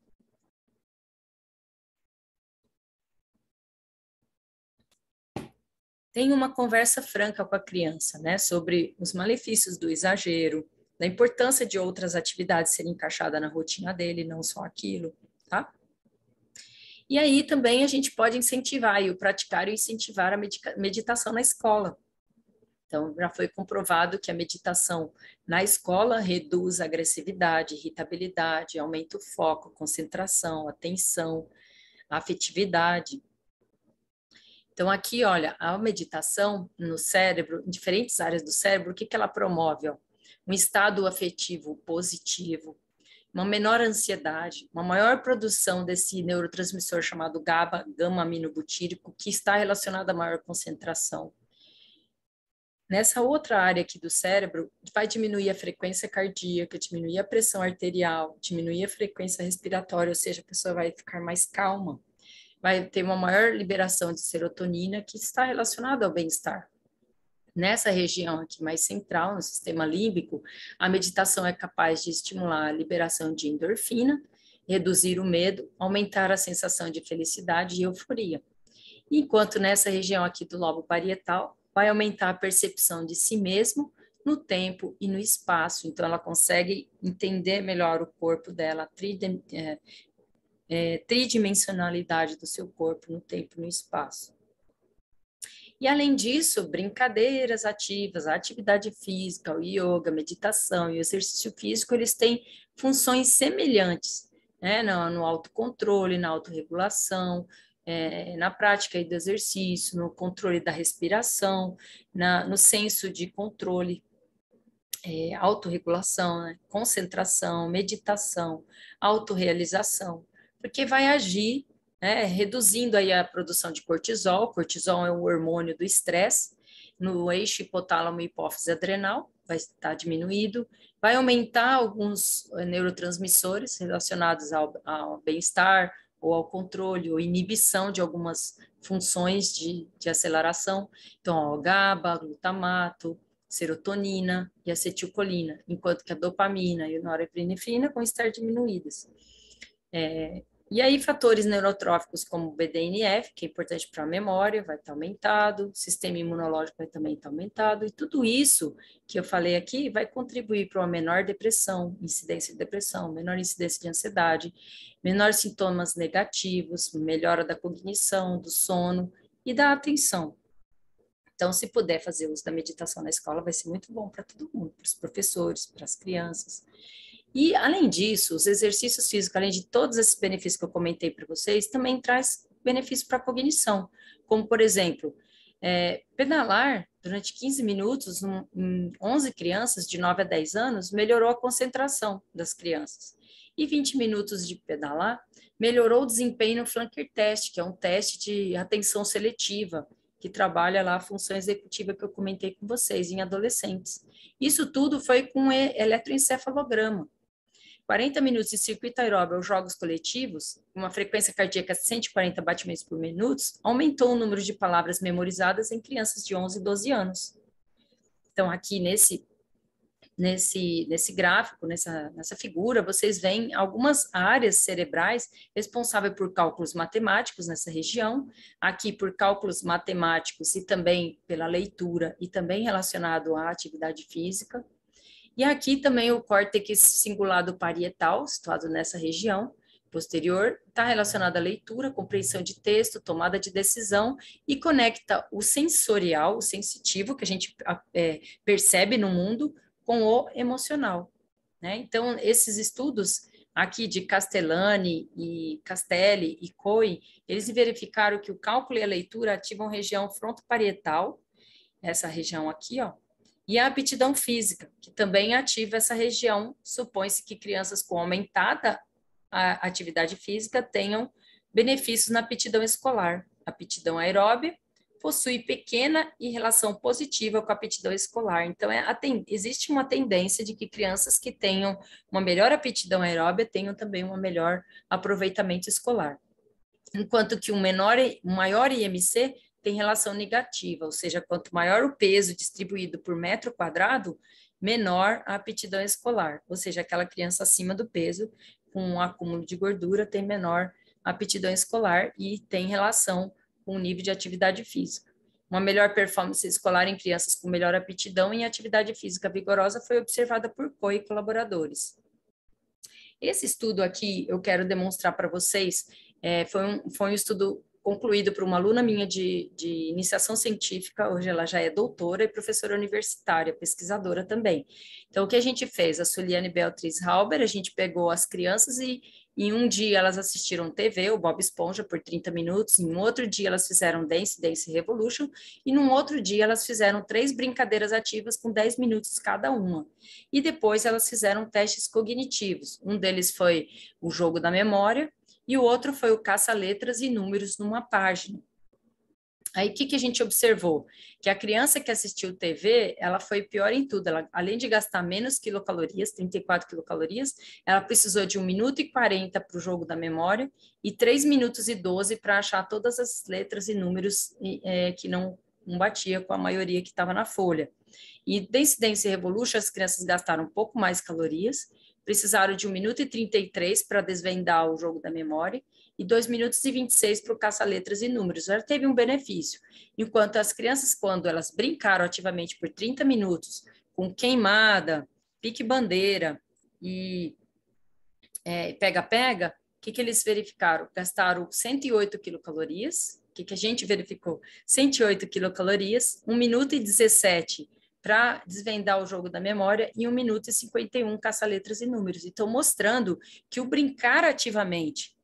Tenha uma conversa franca com a criança, né, sobre os malefícios do exagero, da importância de outras atividades serem encaixadas na rotina dele, não só aquilo, tá? E aí também a gente pode incentivar e o praticar e incentivar a meditação na escola. Então, já foi comprovado que a meditação na escola reduz a agressividade, irritabilidade, aumenta o foco, concentração, atenção, a afetividade. Então, aqui, olha, a meditação no cérebro, em diferentes áreas do cérebro, o que ela promove? Ó? Um estado afetivo positivo, uma menor ansiedade, uma maior produção desse neurotransmissor chamado GABA, gama-aminobutírico, que está relacionado à maior concentração. Nessa outra área aqui do cérebro, vai diminuir a frequência cardíaca, diminuir a pressão arterial, diminuir a frequência respiratória, ou seja, a pessoa vai ficar mais calma. Vai ter uma maior liberação de serotonina, que está relacionada ao bem-estar. Nessa região aqui mais central, no sistema límbico, a meditação é capaz de estimular a liberação de endorfina, reduzir o medo, aumentar a sensação de felicidade e euforia. Enquanto nessa região aqui do lobo parietal, vai aumentar a percepção de si mesmo no tempo e no espaço. Então, ela consegue entender melhor o corpo dela, tridimensionalidade do seu corpo no tempo e no espaço. E, além disso, brincadeiras ativas, a atividade física, o yoga, a meditação e o exercício físico, eles têm funções semelhantes, né? No autocontrole, na autorregulação, na prática aí do exercício, no controle da respiração, no senso de controle, autorregulação, né? Concentração, meditação, autorrealização, porque vai agir, né, reduzindo aí a produção de cortisol. Cortisol é um hormônio do estresse, no eixo hipotálamo e hipófise adrenal, vai estar diminuído, vai aumentar alguns neurotransmissores relacionados ao bem-estar, ou ao controle, ou inibição de algumas funções de aceleração. Então, ó, GABA, glutamato, serotonina e acetilcolina, enquanto que a dopamina e a norepinefrina vão estar diminuídas. E aí, fatores neurotróficos como o BDNF, que é importante para a memória, vai estar aumentado, o sistema imunológico vai também estar aumentado, e tudo isso que eu falei aqui vai contribuir para uma menor depressão, incidência de depressão, menor incidência de ansiedade, menores sintomas negativos, melhora da cognição, do sono e da atenção. Então, se puder fazer uso da meditação na escola, vai ser muito bom para todo mundo, para os professores, para as crianças. E, além disso, os exercícios físicos, além de todos esses benefícios que eu comentei para vocês, também traz benefício para a cognição, como, por exemplo, pedalar durante 15 minutos em 11 crianças de 9 a 10 anos melhorou a concentração das crianças. E 20 minutos de pedalar melhorou o desempenho no Flanker Test, que é um teste de atenção seletiva, que trabalha lá a função executiva que eu comentei com vocês, em adolescentes. Isso tudo foi com eletroencefalograma. 40 minutos de circuito aeróbio aos jogos coletivos, uma frequência cardíaca de 140 batimentos por minuto, aumentou o número de palavras memorizadas em crianças de 11 e 12 anos. Então, aqui nesse gráfico, nessa figura, vocês veem algumas áreas cerebrais responsáveis por cálculos matemáticos nessa região, aqui por cálculos matemáticos e também pela leitura e também relacionado à atividade física. E aqui também o córtex cingulado parietal, situado nessa região posterior, está relacionado à leitura, compreensão de texto, tomada de decisão e conecta o sensorial, o sensitivo, que a gente percebe no mundo, com o emocional, né? Então, esses estudos aqui de Castellani e Castelli e Cohen, eles verificaram que o cálculo e a leitura ativam a região frontoparietal, essa região aqui, ó, e a aptidão física, que também ativa essa região. Supõe-se que crianças com aumentada a atividade física tenham benefícios na aptidão escolar. A aptidão aeróbia possui pequena e relação positiva com a aptidão escolar. Então, existe uma tendência de que crianças que tenham uma melhor aptidão aeróbia tenham também um melhor aproveitamento escolar. Enquanto que um maior IMC tem relação negativa, ou seja, quanto maior o peso distribuído por metro quadrado, menor a aptidão escolar, ou seja, aquela criança acima do peso, com um acúmulo de gordura, tem menor aptidão escolar e tem relação com o nível de atividade física. Uma melhor performance escolar em crianças com melhor aptidão em atividade física vigorosa foi observada por Cohen e colaboradores. Esse estudo aqui, eu quero demonstrar para vocês, foi um estudo concluído por uma aluna minha de iniciação científica, hoje ela já é doutora e professora universitária, pesquisadora também. Então, o que a gente fez? A Suliane Beatriz Halber, a gente pegou as crianças e em um dia elas assistiram TV, o Bob Esponja, por 30 minutos, em um outro dia elas fizeram Dance Revolution, e num outro dia elas fizeram 3 brincadeiras ativas com 10 minutos cada uma. E depois elas fizeram testes cognitivos. Um deles foi o jogo da memória, e o outro foi o caça-letras e números numa página. Aí, o que a gente observou? Que a criança que assistiu TV, ela foi pior em tudo. Ela, além de gastar menos quilocalorias, 34 quilocalorias, ela precisou de 1 minuto e 40 para o jogo da memória e 3 minutos e 12 para achar todas as letras e números que não batia com a maioria que estava na folha. E Dance Revolution, as crianças gastaram um pouco mais calorias, precisaram de 1 minuto e 33 para desvendar o jogo da memória e 2 minutos e 26 para o caça-letras e números. Já teve um benefício. Enquanto as crianças, quando elas brincaram ativamente por 30 minutos, com queimada, pique-bandeira e pega-pega, o que eles verificaram? Gastaram 108 quilocalorias. O que a gente verificou? 108 quilocalorias, 1 minuto e 17 para desvendar o jogo da memória e 1 minuto e 51 caça-letras e números. Então, mostrando que o brincar ativamente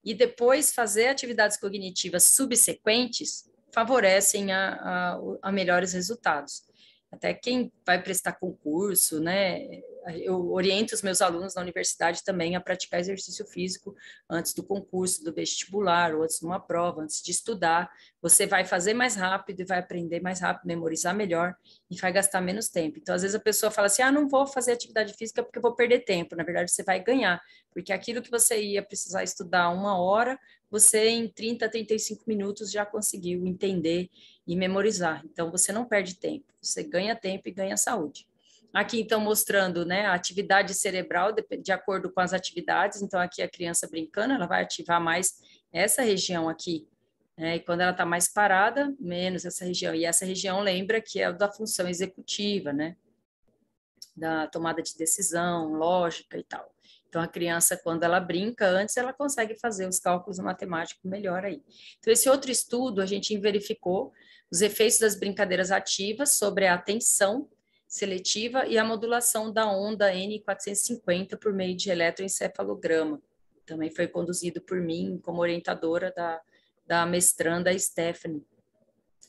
e depois fazer atividades cognitivas subsequentes favorecem a melhores resultados. Até quem vai prestar concurso, né? Eu oriento os meus alunos na universidade também a praticar exercício físico antes do concurso, do vestibular, ou antes de uma prova, antes de estudar. Você vai fazer mais rápido e vai aprender mais rápido, memorizar melhor e vai gastar menos tempo. Então, às vezes a pessoa fala assim, não vou fazer atividade física porque eu vou perder tempo. Na verdade, você vai ganhar, porque aquilo que você ia precisar estudar 1 hora, você em 30, 35 minutos já conseguiu entender e memorizar. Então, você não perde tempo, você ganha tempo e ganha saúde. Aqui, então, mostrando, né, a atividade cerebral de acordo com as atividades. Então, aqui a criança brincando, ela vai ativar mais essa região aqui, né, e quando ela está mais parada, menos essa região. E essa região lembra que é da função executiva, né, da tomada de decisão, lógica e tal. Então, a criança, quando ela brinca, antes ela consegue fazer os cálculos matemáticos melhor aí. Então, esse outro estudo, a gente verificou os efeitos das brincadeiras ativas sobre a atenção seletiva e a modulação da onda N450 por meio de eletroencefalograma. Também foi conduzido por mim como orientadora da mestranda Stephanie.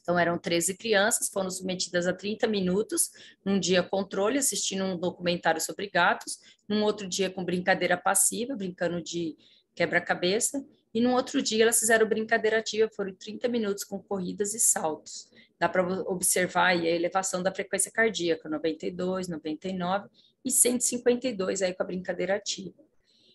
Então, eram 13 crianças, foram submetidas a 30 minutos, num dia controle, assistindo um documentário sobre gatos, num outro dia com brincadeira passiva, brincando de quebra-cabeça, e num outro dia elas fizeram brincadeira ativa, foram 30 minutos com corridas e saltos. Dá para observar aí a elevação da frequência cardíaca, 92, 99 e 152 aí com a brincadeira ativa.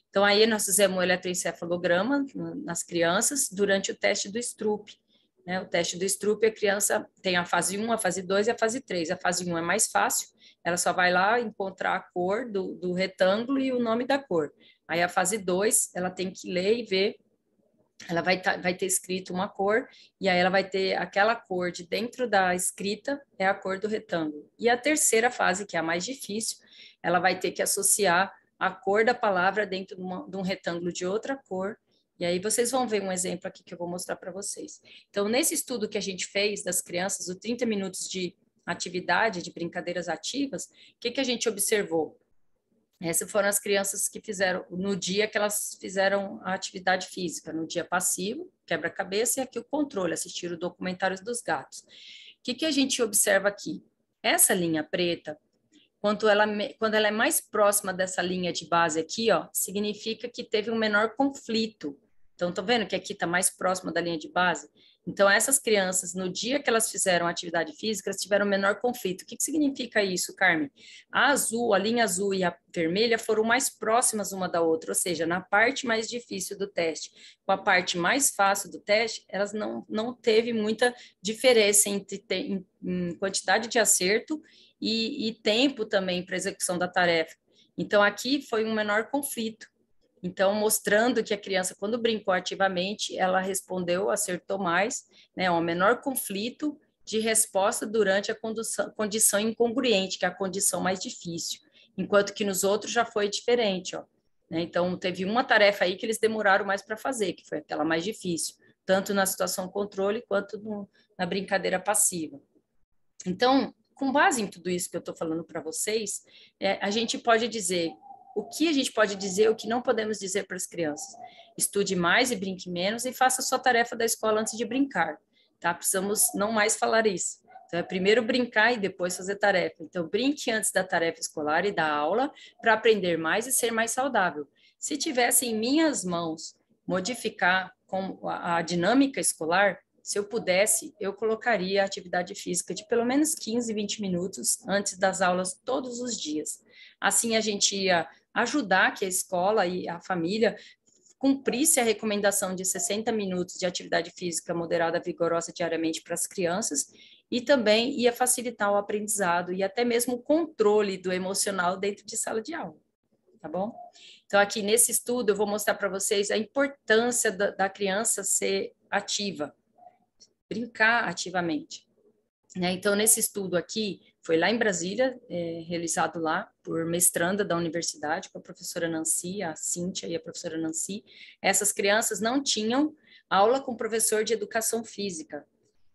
Então, aí nós fizemos um eletroencefalograma nas crianças durante o teste do Stroop. Né? O teste do Stroop, a criança tem a fase 1, a fase 2 e a fase 3. A fase 1 é mais fácil, ela só vai lá encontrar a cor do retângulo e o nome da cor. Aí a fase 2, ela tem que ler e ver, ela vai ter escrito uma cor, e aí ela vai ter aquela cor de dentro da escrita, é a cor do retângulo. E a terceira fase, que é a mais difícil, ela vai ter que associar a cor da palavra dentro de um retângulo de outra cor, e aí vocês vão ver um exemplo aqui que eu vou mostrar para vocês. Então, nesse estudo que a gente fez das crianças, os 30 minutos de atividade, de brincadeiras ativas, o que a gente observou? Essas foram as crianças que fizeram, no dia que elas fizeram a atividade física, no dia passivo, quebra-cabeça, e aqui o controle, assistiram documentários dos gatos. O que a gente observa aqui? Essa linha preta, quando ela é mais próxima dessa linha de base aqui, ó, significa que teve um menor conflito. Então, estão vendo que aqui está mais próxima da linha de base? Então, essas crianças, no dia que elas fizeram atividade física, elas tiveram menor conflito. O que significa isso, Carmen? A linha azul e a vermelha foram mais próximas uma da outra, ou seja, na parte mais difícil do teste. Com a parte mais fácil do teste, elas não teve muita diferença em quantidade de acerto e tempo também para execução da tarefa. Então, aqui foi um menor conflito. Então, mostrando que a criança, quando brincou ativamente, ela respondeu, acertou mais, né, um menor conflito de resposta durante a condição incongruente, que é a condição mais difícil, enquanto que nos outros já foi diferente, ó. Né? Então, teve uma tarefa aí que eles demoraram mais para fazer, que foi aquela mais difícil, tanto na situação controle quanto na brincadeira passiva. Então, com base em tudo isso que eu estou falando para vocês, a gente pode dizer o que a gente pode dizer, o que não podemos dizer para as crianças. Estude mais e brinque menos e faça a sua tarefa da escola antes de brincar, tá? Precisamos não mais falar isso. Então, é primeiro brincar e depois fazer tarefa. Então, brinque antes da tarefa escolar e da aula para aprender mais e ser mais saudável. Se tivesse em minhas mãos modificar a dinâmica escolar, se eu pudesse, eu colocaria a atividade física de pelo menos 15, 20 minutos antes das aulas todos os dias. Assim, a gente ia ajudar que a escola e a família cumprisse a recomendação de 60 minutos de atividade física moderada vigorosa diariamente para as crianças e também ia facilitar o aprendizado e até mesmo o controle do emocional dentro de sala de aula, tá bom? Então, aqui nesse estudo, eu vou mostrar para vocês a importância da criança ser ativa, brincar ativamente. Né? Então, nesse estudo aqui, foi lá em Brasília, realizado lá por mestranda da universidade, com a professora Nancy, a Cíntia e a professora Nancy. Essas crianças não tinham aula com o professor de educação física.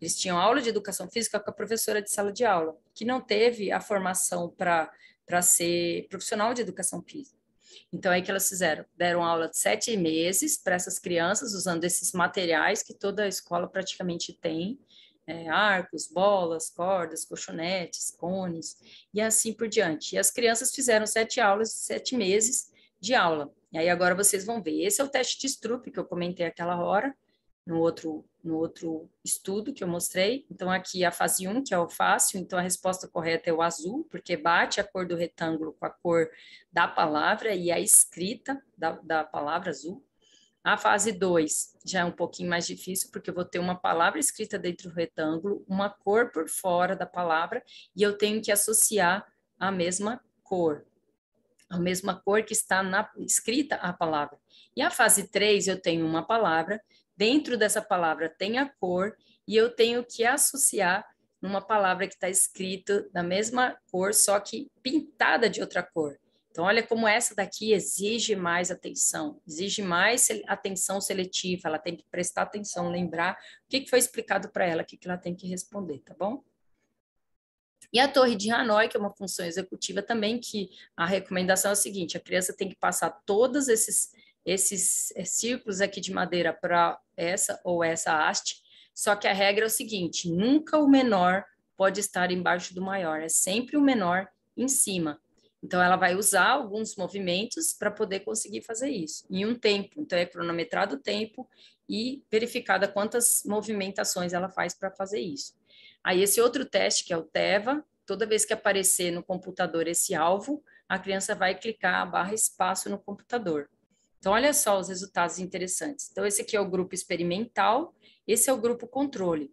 Eles tinham aula de educação física com a professora de sala de aula, que não teve a formação para ser profissional de educação física. Então, aí que elas fizeram? Deram aula de 7 meses para essas crianças, usando esses materiais que toda escola praticamente tem, arcos, bolas, cordas, colchonetes, cones, e assim por diante. E as crianças fizeram 7 aulas, 7 meses de aula. E aí agora vocês vão ver. Esse é o teste de Stroop que eu comentei aquela hora, no outro estudo que eu mostrei. Então, aqui a fase 1, que é o fácil, então a resposta correta é o azul, porque bate a cor do retângulo com a cor da palavra e a escrita da palavra azul. A fase 2 já é um pouquinho mais difícil, porque eu vou ter uma palavra escrita dentro do retângulo, uma cor por fora da palavra, e eu tenho que associar a mesma cor que está escrita a palavra. E a fase 3, eu tenho uma palavra, dentro dessa palavra tem a cor, e eu tenho que associar numa palavra que está escrita da mesma cor, só que pintada de outra cor. Então, olha como essa daqui exige mais atenção, exige mais atenção seletiva, ela tem que prestar atenção, lembrar o que foi explicado para ela, o que ela tem que responder, tá bom? E a torre de Hanoi, que é uma função executiva também, que a recomendação é o seguinte, a criança tem que passar todos esses círculos aqui de madeira para essa ou essa haste, só que a regra é o seguinte, nunca o menor pode estar embaixo do maior, é sempre o menor em cima. Então, ela vai usar alguns movimentos para poder conseguir fazer isso, em um tempo. Então, é cronometrado o tempo e verificada quantas movimentações ela faz para fazer isso. Aí, esse outro teste, que é o TEVA, toda vez que aparecer no computador esse alvo, a criança vai clicar a barra espaço no computador. Então, olha só os resultados interessantes. Então, esse aqui é o grupo experimental, esse é o grupo controle.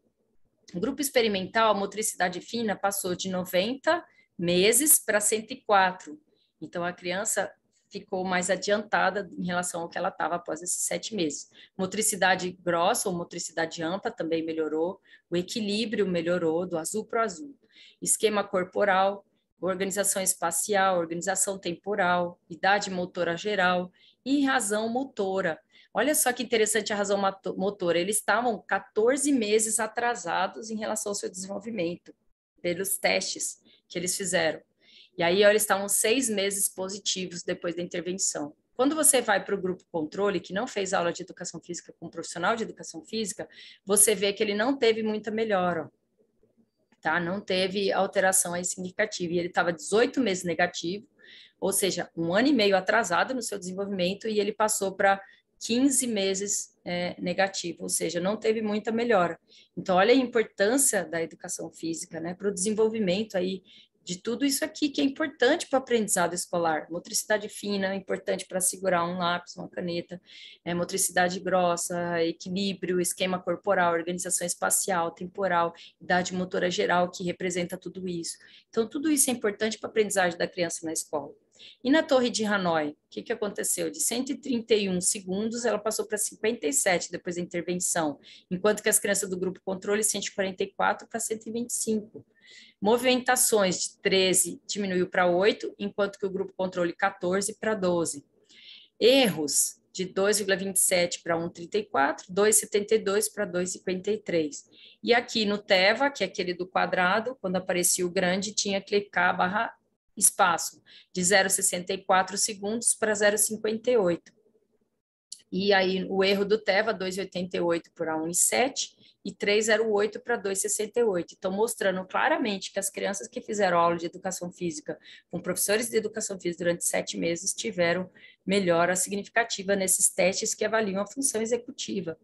O grupo experimental, a motricidade fina passou de 90 meses para 104. Então, a criança ficou mais adiantada em relação ao que ela estava após esses 7 meses. Motricidade grossa ou motricidade ampla também melhorou, o equilíbrio melhorou do azul para o azul. Esquema corporal, organização espacial, organização temporal, idade motora geral e razão motora. Olha só que interessante a razão motora, eles estavam 14 meses atrasados em relação ao seu desenvolvimento, pelos testes que eles fizeram. E aí, eles estavam 6 meses positivos depois da intervenção. Quando você vai para o grupo controle, que não fez aula de educação física com um profissional de educação física, você vê que ele não teve muita melhora, tá? Não teve alteração aí significativa. E ele estava 18 meses negativo, ou seja, 1 ano e meio atrasado no seu desenvolvimento, e ele passou para 15 meses negativo, ou seja, não teve muita melhora. Então, olha a importância da educação física, né, para o desenvolvimento aí de tudo isso aqui que é importante para o aprendizado escolar. Motricidade fina, importante para segurar um lápis, uma caneta, motricidade grossa, equilíbrio, esquema corporal, organização espacial, temporal, idade motora geral, que representa tudo isso. Então, tudo isso é importante para a aprendizagem da criança na escola. E na Torre de Hanoi, o que aconteceu? De 131 segundos, ela passou para 57 depois da intervenção, enquanto que as crianças do grupo controle, 144 para 125. Movimentações de 13 diminuiu para 8, enquanto que o grupo controle 14 para 12. Erros de 2,27 para 1,34, 2,72 para 2,53. E aqui no TEVA, que é aquele do quadrado, quando aparecia o grande, tinha que clicar a barra espaço, de 0,64 segundos para 0,58. E aí o erro do TEVA, 2,88 para 1,7 e 3,08 para 2,68. Então, mostrando claramente que as crianças que fizeram aula de educação física com professores de educação física durante 7 meses tiveram melhora significativa nesses testes que avaliam a função executiva.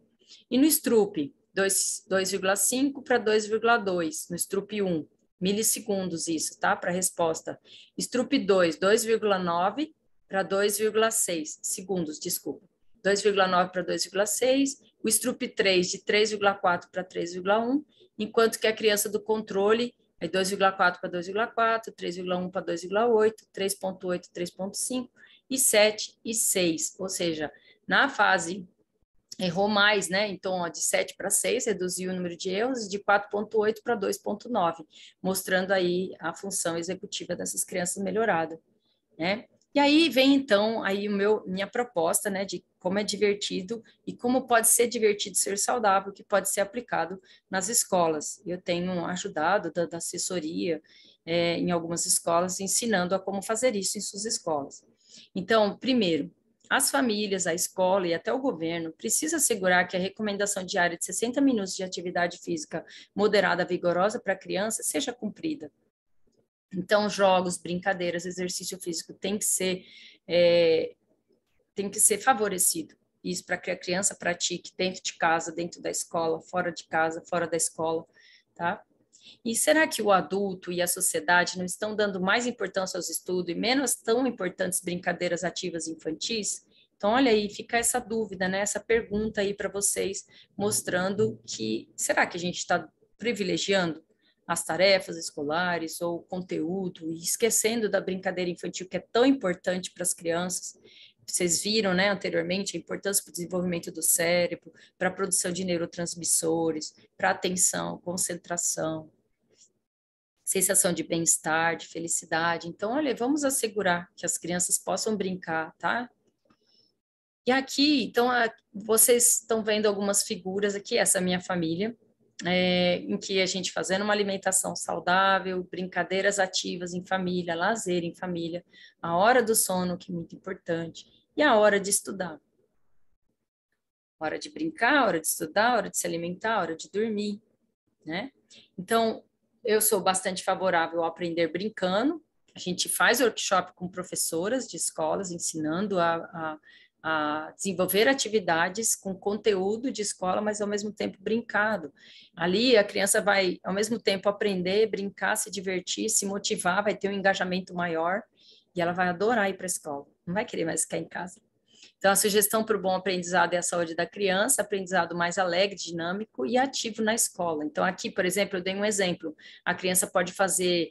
E no Stroop, 2,5 para 2,2, no Stroop 1, milissegundos isso, tá? Para a resposta. Stroop 2, 2,9 para 2,6 segundos, desculpa. 2,9 para 2,6, o Stroop 3 de 3,4 para 3,1, enquanto que a criança do controle é 2,4 para 2,4, 3,1 para 2,8, 3,8, 3,5 e 7 e 6, ou seja, na fase errou mais, né? Então, ó, de 7 para 6, reduziu o número de erros, de 4,8 para 2,9, mostrando aí a função executiva dessas crianças melhorada, né? E aí vem, então, aí minha proposta, né, de como é divertido e como pode ser divertido ser saudável, que pode ser aplicado nas escolas. Eu tenho ajudado da assessoria em algumas escolas, ensinando a como fazer isso em suas escolas. Então, primeiro, as famílias, a escola e até o governo precisam assegurar que a recomendação diária de 60 minutos de atividade física moderada vigorosa para a criança seja cumprida. Então, jogos, brincadeiras, exercício físico tem que ser favorecido. Isso para que a criança pratique dentro de casa, dentro da escola, fora de casa, fora da escola, tá? E será que o adulto e a sociedade não estão dando mais importância aos estudos e menos tão importantes brincadeiras ativas infantis? Então, olha aí, fica essa dúvida, né? Essa pergunta aí para vocês, mostrando que será que a gente está privilegiando as tarefas escolares ou o conteúdo e esquecendo da brincadeira infantil que é tão importante para as crianças? Vocês viram, né, anteriormente, a importância para o desenvolvimento do cérebro, para a produção de neurotransmissores, para atenção, concentração, sensação de bem-estar, de felicidade. Então, olha, vamos assegurar que as crianças possam brincar, tá? E aqui, então, vocês estão vendo algumas figuras aqui, essa é a minha família, em que a gente fazendo uma alimentação saudável, brincadeiras ativas em família, lazer em família, a hora do sono, que é muito importante, e a hora de estudar. Hora de brincar, hora de estudar, hora de se alimentar, hora de dormir, né? Então, eu sou bastante favorável ao aprender brincando. A gente faz workshop com professoras de escolas, ensinando a desenvolver atividades com conteúdo de escola, mas ao mesmo tempo brincado. Ali a criança vai, ao mesmo tempo, aprender, brincar, se divertir, se motivar, vai ter um engajamento maior e ela vai adorar ir para a escola. Não vai querer mais ficar em casa. Então, a sugestão para o bom aprendizado é a saúde da criança, aprendizado mais alegre, dinâmico e ativo na escola. Então, aqui, por exemplo, eu dei um exemplo. A criança pode fazer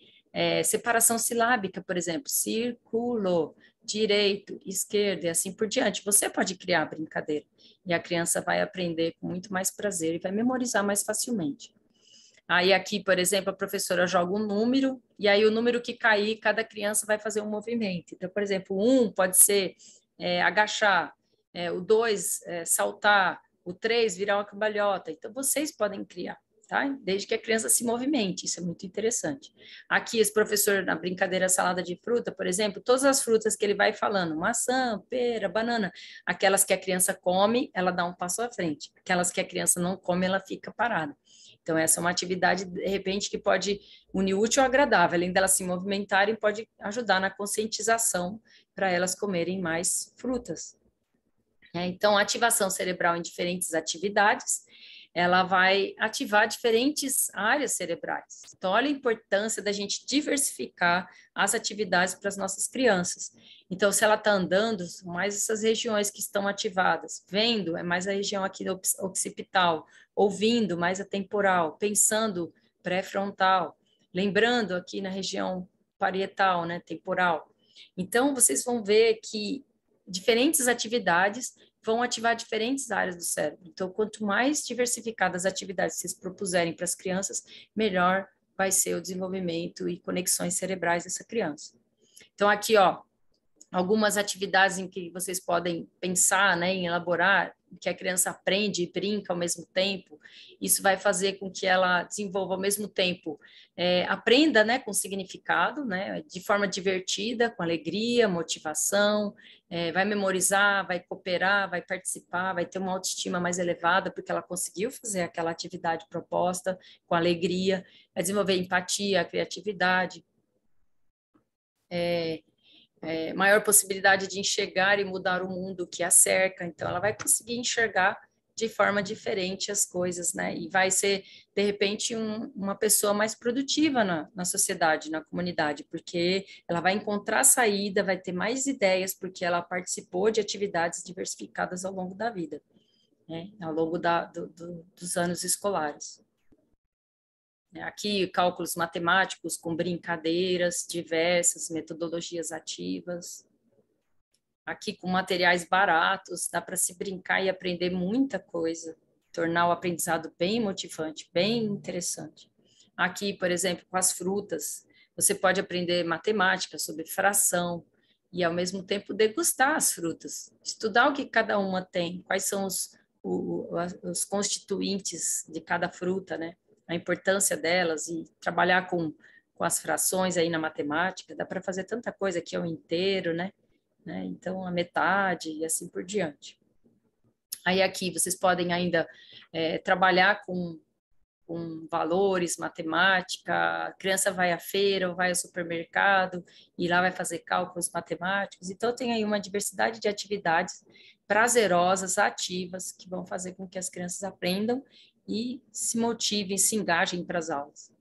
separação silábica, por exemplo, círculo, direito, esquerda e assim por diante. Você pode criar a brincadeira e a criança vai aprender com muito mais prazer e vai memorizar mais facilmente. Aí aqui, por exemplo, a professora joga um número e aí o número que cair, cada criança vai fazer um movimento. Então, por exemplo, o 1 pode ser agachar, o 2 saltar, o 3 virar uma cambalhota. Então, vocês podem criar, tá? Desde que a criança se movimente, isso é muito interessante. Aqui, esse professor, na brincadeira salada de fruta, por exemplo, todas as frutas que ele vai falando, maçã, pera, banana, aquelas que a criança come, ela dá um passo à frente. Aquelas que a criança não come, ela fica parada. Então, essa é uma atividade, de repente, que pode unir útil ao agradável, além delas se movimentarem, pode ajudar na conscientização para elas comerem mais frutas. Então, a ativação cerebral em diferentes atividades, ela vai ativar diferentes áreas cerebrais. Então, olha a importância da gente diversificar as atividades para as nossas crianças. Então, se ela está andando, são mais essas regiões que estão ativadas. Vendo, é mais a região aqui do occipital. Ouvindo, mais a temporal. Pensando, pré-frontal. Lembrando, aqui na região parietal, né, temporal. Então, vocês vão ver que diferentes atividades vão ativar diferentes áreas do cérebro. Então, quanto mais diversificadas as atividades vocês propuserem para as crianças, melhor vai ser o desenvolvimento e conexões cerebrais dessa criança. Então, aqui, ó, algumas atividades em que vocês podem pensar, né, em elaborar, que a criança aprende e brinca ao mesmo tempo. Isso vai fazer com que ela desenvolva ao mesmo tempo, aprenda, né, com significado, né, de forma divertida, com alegria, motivação, vai memorizar, vai cooperar, vai participar, vai ter uma autoestima mais elevada, porque ela conseguiu fazer aquela atividade proposta com alegria, vai desenvolver empatia, criatividade, maior possibilidade de enxergar e mudar o mundo que a cerca, então ela vai conseguir enxergar de forma diferente as coisas, né? E vai ser, de repente, uma pessoa mais produtiva na sociedade, na comunidade, porque ela vai encontrar saída, vai ter mais ideias, porque ela participou de atividades diversificadas ao longo da vida, né? Ao longo dos anos escolares. Aqui, cálculos matemáticos com brincadeiras diversas, metodologias ativas. Aqui, com materiais baratos, dá para se brincar e aprender muita coisa, tornar o aprendizado bem motivante, bem interessante. Aqui, por exemplo, com as frutas, você pode aprender matemática sobre fração e, ao mesmo tempo, degustar as frutas, estudar o que cada uma tem, quais são os constituintes de cada fruta, né? A importância delas e trabalhar com as frações aí na matemática, dá para fazer tanta coisa aqui ao inteiro, né? né? Então, a metade e assim por diante. Aí aqui vocês podem ainda trabalhar com valores, matemática, a criança vai à feira ou vai ao supermercado e lá vai fazer cálculos matemáticos. Então, tem aí uma diversidade de atividades prazerosas, ativas, que vão fazer com que as crianças aprendam e se motivem, se engajem para as aulas.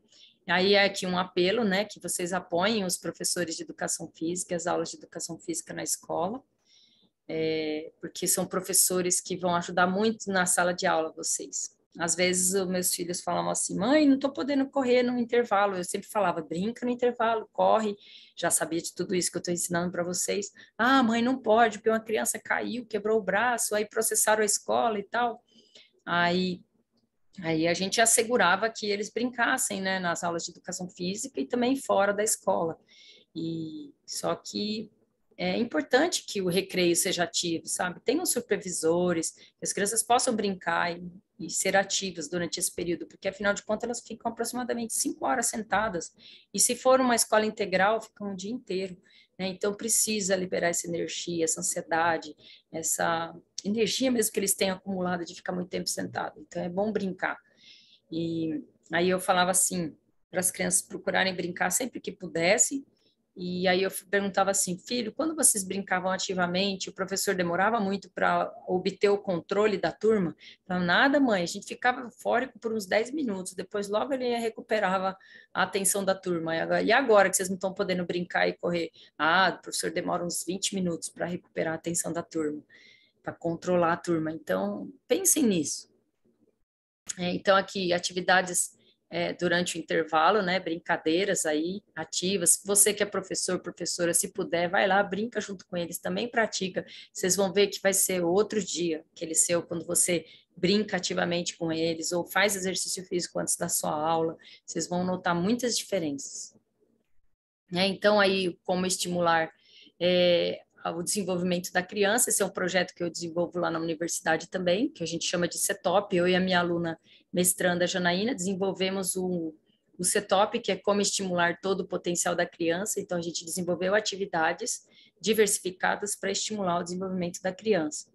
Aí é aqui um apelo, né, que vocês apoiem os professores de educação física, as aulas de educação física na escola, porque são professores que vão ajudar muito na sala de aula vocês. Às vezes, os meus filhos falavam assim, mãe, não estou podendo correr no intervalo. Eu sempre falava, brinca no intervalo, corre. Já sabia de tudo isso que eu estou ensinando para vocês. Ah, mãe, não pode, porque uma criança caiu, quebrou o braço, aí processaram a escola e tal. Aí a gente assegurava que eles brincassem, né, nas aulas de educação física e também fora da escola. E só que é importante que o recreio seja ativo, sabe? Tenham supervisores, que as crianças possam brincar e ser ativas durante esse período, porque afinal de contas elas ficam aproximadamente 5 horas sentadas, e se for uma escola integral, ficam o dia inteiro, né? Então precisa liberar essa energia, essa ansiedade, essa energia mesmo que eles têm acumulado de ficar muito tempo sentado. Então é bom brincar. E aí eu falava assim para as crianças procurarem brincar sempre que pudessem. E aí eu perguntava assim, filho, quando vocês brincavam ativamente, o professor demorava muito para obter o controle da turma? Falava, nada, mãe, a gente ficava eufórico por uns 10 minutos, depois logo ele recuperava a atenção da turma. E agora que vocês não estão podendo brincar e correr? Ah, o professor demora uns 20 minutos para recuperar a atenção da turma, para controlar a turma. Então, pensem nisso. Então, aqui, atividades durante o intervalo, né? Brincadeiras aí, ativas. Você que é professor, professora, se puder, vai lá, brinca junto com eles, também pratica. Vocês vão ver que vai ser outro dia, aquele seu, quando você brinca ativamente com eles, ou faz exercício físico antes da sua aula, vocês vão notar muitas diferenças. Então, aí, como estimular o desenvolvimento da criança, esse é um projeto que eu desenvolvo lá na universidade também, que a gente chama de CETOP. Eu e a minha aluna mestranda Janaína desenvolvemos o CETOP, que é como estimular todo o potencial da criança. Então, a gente desenvolveu atividades diversificadas para estimular o desenvolvimento da criança.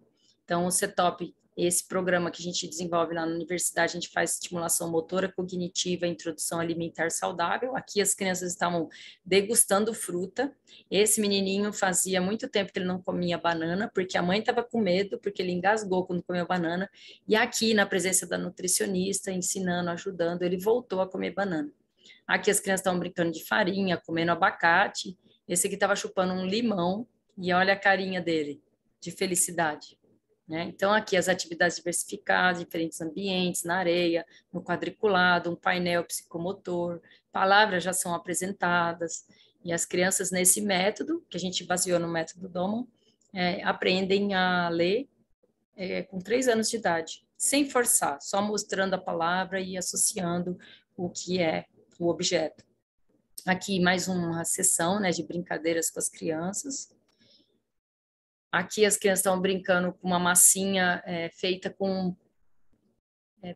Então, o CETOP, esse programa que a gente desenvolve lá na universidade, a gente faz estimulação motora, cognitiva, introdução alimentar saudável. Aqui as crianças estavam degustando fruta. Esse menininho fazia muito tempo que ele não comia banana, porque a mãe estava com medo, porque ele engasgou quando comeu banana. E aqui, na presença da nutricionista, ensinando, ajudando, ele voltou a comer banana. Aqui as crianças estavam brincando de farinha, comendo abacate. Esse aqui estava chupando um limão, e olha a carinha dele, de felicidade. Então, aqui as atividades diversificadas, diferentes ambientes, na areia, no quadriculado, um painel psicomotor, palavras já são apresentadas, e as crianças nesse método, que a gente baseou no método Doman, aprendem a ler com 3 anos de idade, sem forçar, só mostrando a palavra e associando o que é o objeto. Aqui mais uma sessão, de brincadeiras com as crianças. Aqui as crianças estão brincando com uma massinha feita com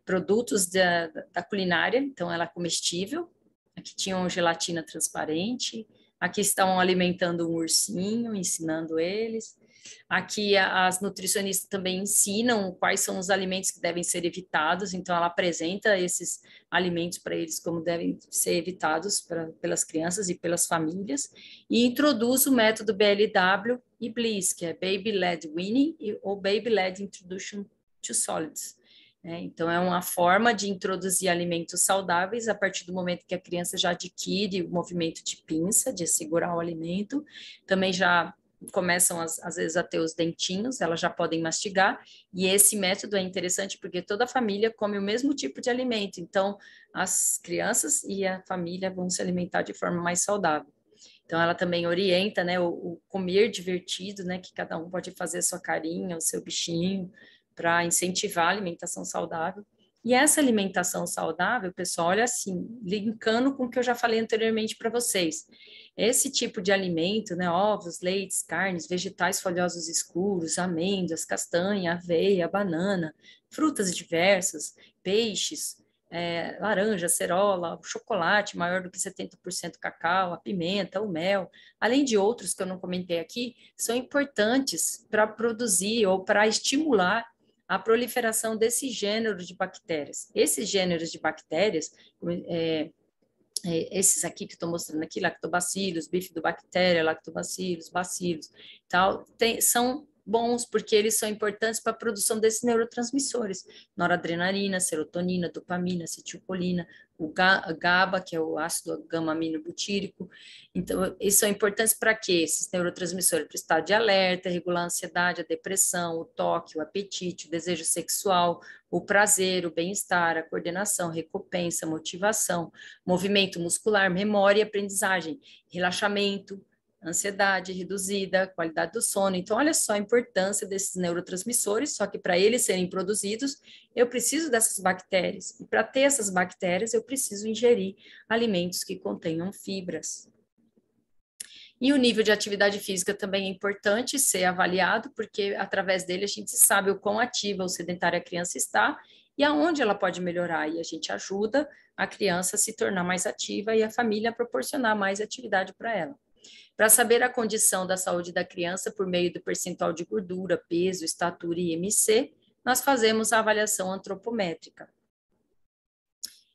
produtos da culinária, então ela é comestível. Aqui tinha uma gelatina transparente. Aqui estão alimentando um ursinho, ensinando eles. Aqui as nutricionistas também ensinam quais são os alimentos que devem ser evitados, então ela apresenta esses alimentos para eles como devem ser evitados pelas crianças e pelas famílias, e introduz o método BLW e BLIS, que é Baby Led Weaning ou Baby Led Introduction to Solids. Então, é uma forma de introduzir alimentos saudáveis a partir do momento que a criança já adquire o movimento de pinça, de segurar o alimento, também já começam às vezes a ter os dentinhos, elas já podem mastigar, e esse método é interessante porque toda a família come o mesmo tipo de alimento, então as crianças e a família vão se alimentar de forma mais saudável. Então ela também orienta, o comer divertido, que cada um pode fazer a sua carinha, o seu bichinho, para incentivar a alimentação saudável. E essa alimentação saudável, pessoal, olha assim, linkando com o que eu já falei anteriormente para vocês. Esse tipo de alimento, ovos, leites, carnes, vegetais folhosos escuros, amêndoas, castanha, aveia, banana, frutas diversas, peixes, laranja, acerola, o chocolate maior do que 70% cacau, a pimenta, o mel, além de outros que eu não comentei aqui, são importantes para produzir ou para estimular a proliferação desse gênero de bactérias. Esses gêneros de bactérias, esses aqui que estou mostrando aqui, lactobacillus, bifidobactéria, lactobacillus, bacilos, tal, são bons porque eles são importantes para a produção desses neurotransmissores, noradrenalina, serotonina, dopamina, acetilcolina, o GABA, que é o ácido gama-aminobutírico. Então, eles são importantes para quê? Esses neurotransmissores, para o estado de alerta, regular a ansiedade, a depressão, o toque, o apetite, o desejo sexual, o prazer, o bem-estar, a coordenação, recompensa, motivação, movimento muscular, memória e aprendizagem, relaxamento, ansiedade reduzida, qualidade do sono. Então, olha só a importância desses neurotransmissores, só que para eles serem produzidos, eu preciso dessas bactérias. E para ter essas bactérias, eu preciso ingerir alimentos que contenham fibras. E o nível de atividade física também é importante ser avaliado, porque através dele a gente sabe o quão ativa ou sedentária a criança está e aonde ela pode melhorar. E a gente ajuda a criança a se tornar mais ativa e a família a proporcionar mais atividade para ela. Para saber a condição da saúde da criança por meio do percentual de gordura, peso, estatura e IMC, nós fazemos a avaliação antropométrica.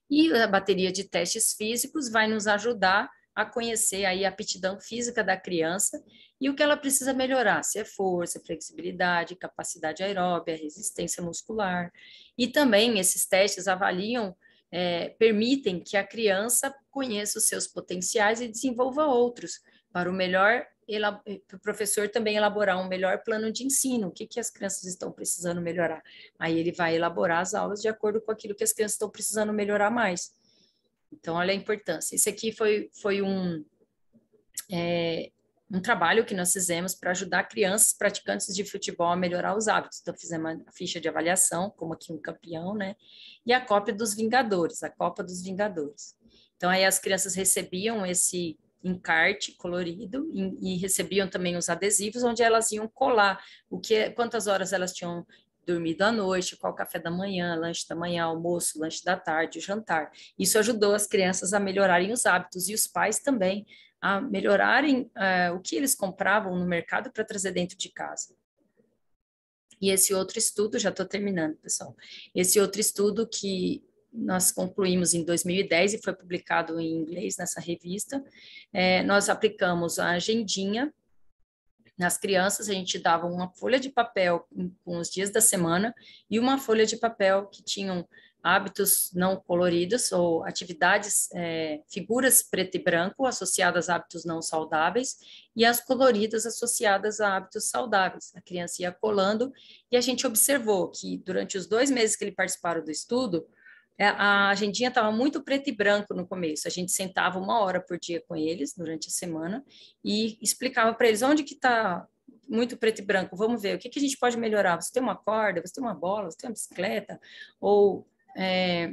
E a bateria de testes físicos vai nos ajudar a conhecer aí a aptidão física da criança e o que ela precisa melhorar, se é força, flexibilidade, capacidade aeróbia, resistência muscular. E também esses testes avaliam, permitem que a criança conheça os seus potenciais e desenvolva outros, para o professor também elaborar um melhor plano de ensino, o que as crianças estão precisando melhorar. Aí ele vai elaborar as aulas de acordo com aquilo que as crianças estão precisando melhorar mais. Então, olha a importância. Esse aqui foi um trabalho que nós fizemos para ajudar crianças praticantes de futebol a melhorar os hábitos. Então, fizemos uma ficha de avaliação, como aqui um campeão, né? E a cópia dos Vingadores, a Copa dos Vingadores. Então, aí as crianças recebiam esse encarte colorido e recebiam também os adesivos, onde elas iam colar quantas horas elas tinham dormido à noite, qual café da manhã, lanche da manhã, almoço, lanche da tarde, jantar. Isso ajudou as crianças a melhorarem os hábitos e os pais também a melhorarem o que eles compravam no mercado para trazer dentro de casa. E esse outro estudo, já estou terminando, pessoal, esse outro estudo que nós concluímos em 2010 e foi publicado em inglês nessa revista, nós aplicamos a agendinha nas crianças, a gente dava uma folha de papel com os dias da semana e uma folha de papel que tinham hábitos não coloridos ou atividades, figuras preto e branco associadas a hábitos não saudáveis e as coloridas associadas a hábitos saudáveis. A criança ia colando e a gente observou que durante os 2 meses que eles participaram do estudo, a agendinha estava muito preto e branco no começo. A gente sentava 1 hora por dia com eles durante a semana e explicava para eles onde que está muito preto e branco. Vamos ver o que a gente pode melhorar. Você tem uma corda, você tem uma bola, você tem uma bicicleta, ou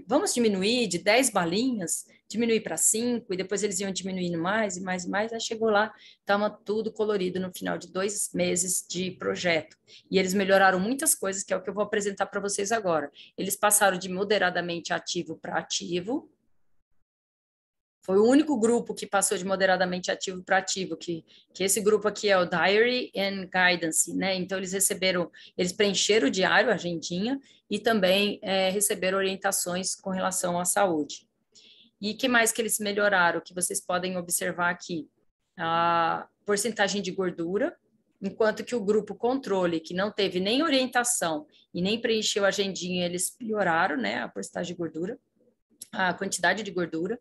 vamos diminuir de 10 balinhas, diminuir para 5, e depois eles iam diminuindo mais e mais e mais, aí chegou lá, estava tudo colorido no final de 2 meses de projeto. E eles melhoraram muitas coisas, que é o que eu vou apresentar para vocês agora. Eles passaram de moderadamente ativo para ativo. Foi o único grupo que passou de moderadamente ativo para ativo, que esse grupo aqui é o Diary and Guidance, né? Então, eles preencheram o diário, a agendinha, e também receberam orientações com relação à saúde. E o que mais que eles melhoraram, que vocês podem observar aqui? A porcentagem de gordura, enquanto que o grupo controle, que não teve nem orientação e nem preencheu a agendinha, eles pioraram, né? A porcentagem de gordura, a quantidade de gordura.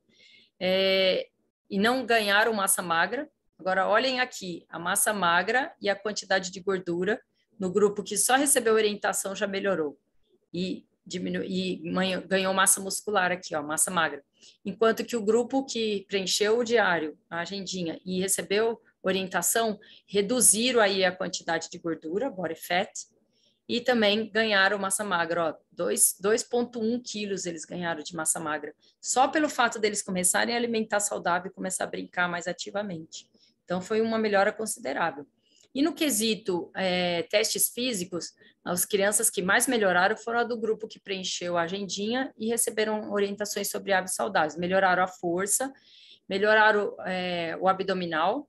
E não ganharam massa magra. Agora, olhem aqui, a massa magra e a quantidade de gordura no grupo que só recebeu orientação já melhorou. E ganhou massa muscular aqui, ó, massa magra. Enquanto que o grupo que preencheu o diário, a agendinha, e recebeu orientação, reduziram aí a quantidade de gordura, body fat, e também ganharam massa magra, 2,1 quilos eles ganharam de massa magra, só pelo fato deles começarem a alimentar saudável e começar a brincar mais ativamente. Então, foi uma melhora considerável. E no quesito testes físicos, as crianças que mais melhoraram foram a do grupo que preencheu a agendinha e receberam orientações sobre hábitos saudáveis. Melhoraram a força, melhoraram o abdominal,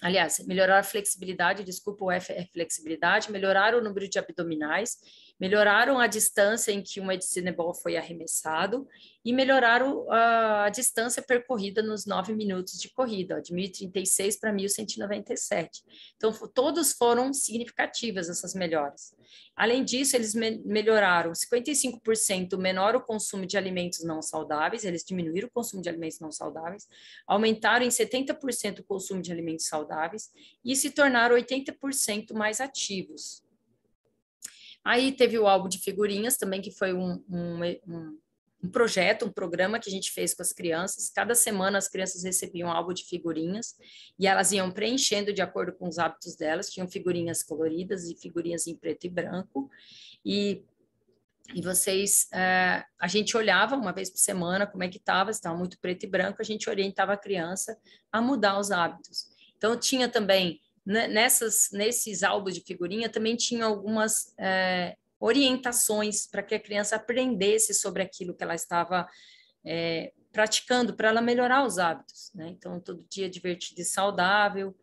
aliás, melhoraram a flexibilidade, desculpa, o F é flexibilidade, melhoraram o número de abdominais, melhoraram a distância em que o medicine ball foi arremessado e melhoraram a distância percorrida nos 9 minutos de corrida, ó, de 1.036 para 1.197. Então, todos foram significativas essas melhoras. Além disso, eles melhoraram 55% menor o consumo de alimentos não saudáveis, eles diminuíram o consumo de alimentos não saudáveis, aumentaram em 70% o consumo de alimentos saudáveis e se tornaram 80% mais ativos. Aí teve o álbum de figurinhas também, que foi um projeto, um programa que a gente fez com as crianças. Cada semana as crianças recebiam um álbum de figurinhas e elas iam preenchendo de acordo com os hábitos delas. Tinham figurinhas coloridas e figurinhas em preto e branco. E vocês, a gente olhava uma vez por semana como é que estava, se estava muito preto e branco, a gente orientava a criança a mudar os hábitos. Então, tinha também, nesses álbuns de figurinha, também tinha algumas orientações para que a criança aprendesse sobre aquilo que ela estava praticando, para ela melhorar os hábitos, né? Então, todo dia divertido e saudável,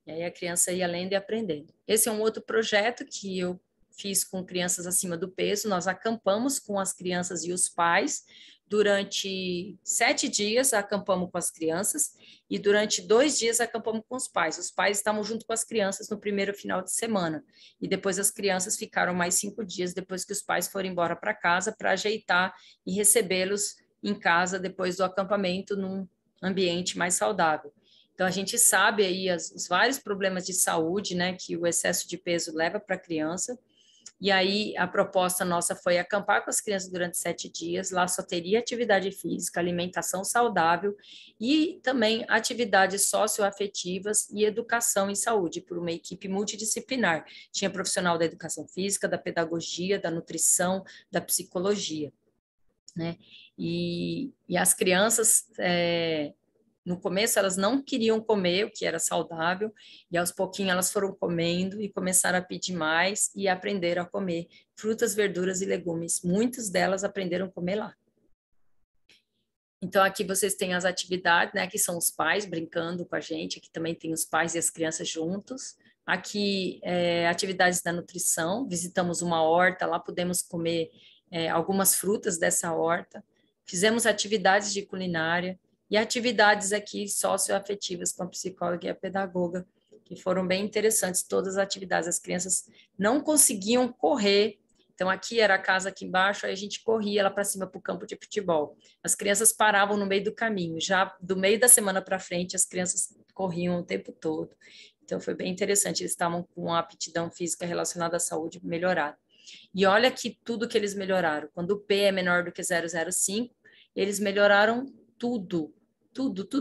e aí a criança ia lendo e aprendendo. Esse é um outro projeto que eu fiz com crianças acima do peso. Nós acampamos com as crianças e os pais. Durante 7 dias, acampamos com as crianças e durante 2 dias, acampamos com os pais. Os pais estavam junto com as crianças no primeiro final de semana e depois as crianças ficaram mais 5 dias depois que os pais foram embora para casa para ajeitar e recebê-los em casa depois do acampamento num ambiente mais saudável. Então, a gente sabe aí os vários problemas de saúde, né, que o excesso de peso leva para a criança. E aí, a proposta nossa foi acampar com as crianças durante 7 dias. Lá só teria atividade física, alimentação saudável e também atividades socioafetivas e educação em saúde, por uma equipe multidisciplinar. Tinha profissional da educação física, da pedagogia, da nutrição, da psicologia, né? E as crianças... no começo, elas não queriam comer o que era saudável, e aos pouquinhos elas foram comendo e começaram a pedir mais e aprenderam a comer frutas, verduras e legumes. Muitas delas aprenderam a comer lá. Então, aqui vocês têm as atividades, né? Aqui são os pais brincando com a gente, aqui também tem os pais e as crianças juntos. Aqui, atividades da nutrição, visitamos uma horta, lá pudemos comer algumas frutas dessa horta. Fizemos atividades de culinária, e atividades aqui socioafetivas com a psicóloga e a pedagoga, que foram bem interessantes, todas as atividades. As crianças não conseguiam correr, então aqui era a casa aqui embaixo, aí a gente corria lá para cima para o campo de futebol. As crianças paravam no meio do caminho, já do meio da semana para frente, as crianças corriam o tempo todo. Então foi bem interessante, eles estavam com a aptidão física relacionada à saúde melhorada. E olha que tudo que eles melhoraram, quando o P é menor do que 0,05, eles melhoraram tudo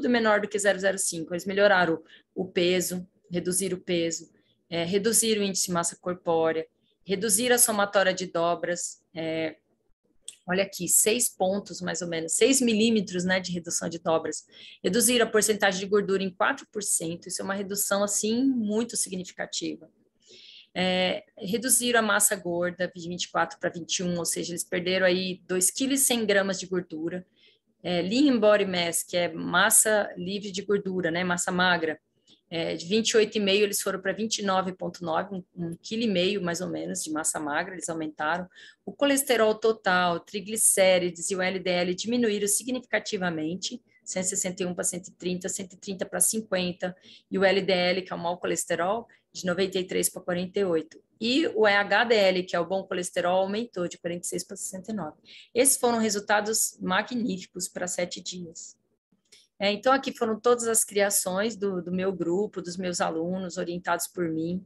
menor do que 0,05. Eles melhoraram o peso, reduziram o peso, reduziram o índice de massa corpórea, reduziram a somatória de dobras, olha aqui, 6 pontos mais ou menos, 6 milímetros, né, de redução de dobras, reduziram a porcentagem de gordura em 4%, isso é uma redução, assim, muito significativa. Reduziram a massa gorda de 24 para 21, ou seja, eles perderam aí 2,1 kg de gordura, lean body mass, que é massa livre de gordura, né, massa magra, de 28,5 eles foram para 29,9, 1,5 kg mais ou menos de massa magra, eles aumentaram. O colesterol total, triglicérides e o LDL diminuíram significativamente, 161 para 130, 130 para 50, e o LDL, que é o mau colesterol, de 93 para 48. E o HDL, que é o bom colesterol, aumentou de 46 para 69. Esses foram resultados magníficos para 7 dias. Então, aqui foram todas as criações do meu grupo, dos meus alunos, orientados por mim,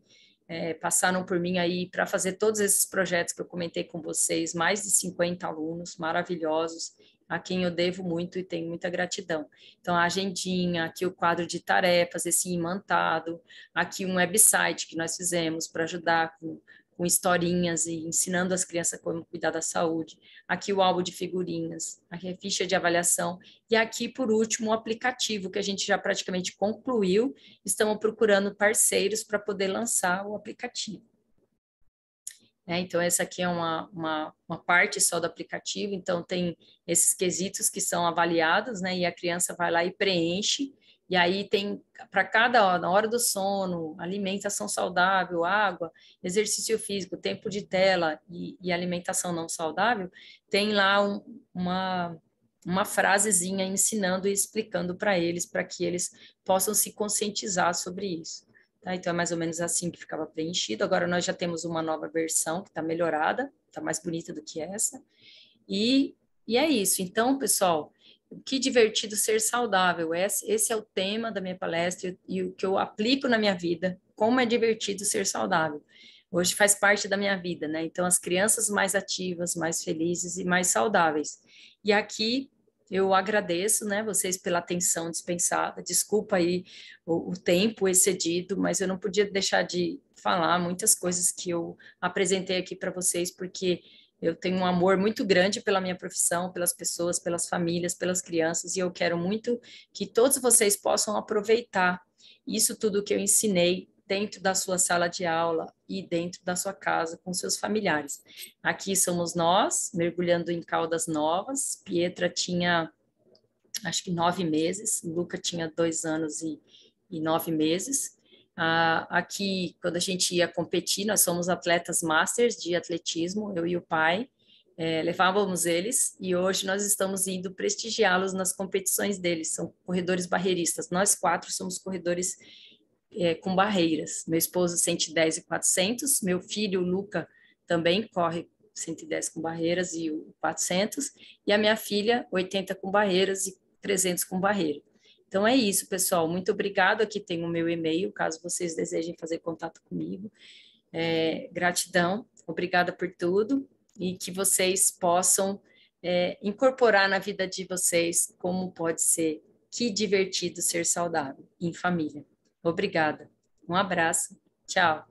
passaram por mim aí para fazer todos esses projetos que eu comentei com vocês, mais de 50 alunos maravilhosos, a quem eu devo muito e tenho muita gratidão. Então, a agendinha, aqui o quadro de tarefas, esse imantado, aqui um website que nós fizemos para ajudar com com historinhas e ensinando as crianças como cuidar da saúde. Aqui o álbum de figurinhas, aqui a ficha de avaliação. E aqui, por último, o aplicativo, que a gente já praticamente concluiu. Estamos procurando parceiros para poder lançar o aplicativo. Então, essa aqui é uma parte só do aplicativo. Então, tem esses quesitos que são avaliados, né? E a criança vai lá e preenche. E aí tem para cada na hora do sono, alimentação saudável, água, exercício físico, tempo de tela e alimentação não saudável, tem lá uma frasezinha ensinando e explicando para eles, para que eles possam se conscientizar sobre isso. Tá? Então é mais ou menos assim que ficava preenchido. Agora nós já temos uma nova versão que está melhorada, está mais bonita do que essa. E é isso. Então, pessoal, que divertido ser saudável. Esse é o tema da minha palestra e o que eu aplico na minha vida. Como é divertido ser saudável. Hoje faz parte da minha vida, né? Então, as crianças mais ativas, mais felizes e mais saudáveis. E aqui eu agradeço, né, vocês pela atenção dispensada. Desculpa aí o tempo excedido, mas eu não podia deixar de falar muitas coisas que eu apresentei aqui para vocês, porque eu tenho um amor muito grande pela minha profissão, pelas pessoas, pelas famílias, pelas crianças, e eu quero muito que todos vocês possam aproveitar isso tudo que eu ensinei dentro da sua sala de aula e dentro da sua casa com seus familiares. Aqui somos nós, mergulhando em caudas novas. Pietra tinha, acho que 9 meses, Luca tinha 2 anos e 9 meses. Aqui, quando a gente ia competir, nós somos atletas masters de atletismo, eu e o pai, levávamos eles, e hoje nós estamos indo prestigiá-los nas competições deles, são corredores barreiristas. Nós 4 somos corredores com barreiras. Meu esposo 110 e 400, meu filho o Luca também corre 110 com barreiras e o 400, e a minha filha 80 com barreiras e 300 com barreira. Então é isso, pessoal. Muito obrigado. Aqui tem o meu e-mail, caso vocês desejem fazer contato comigo. Gratidão, obrigada por tudo, e que vocês possam incorporar na vida de vocês como pode ser, que divertido ser saudável em família. Obrigada. Um abraço. Tchau.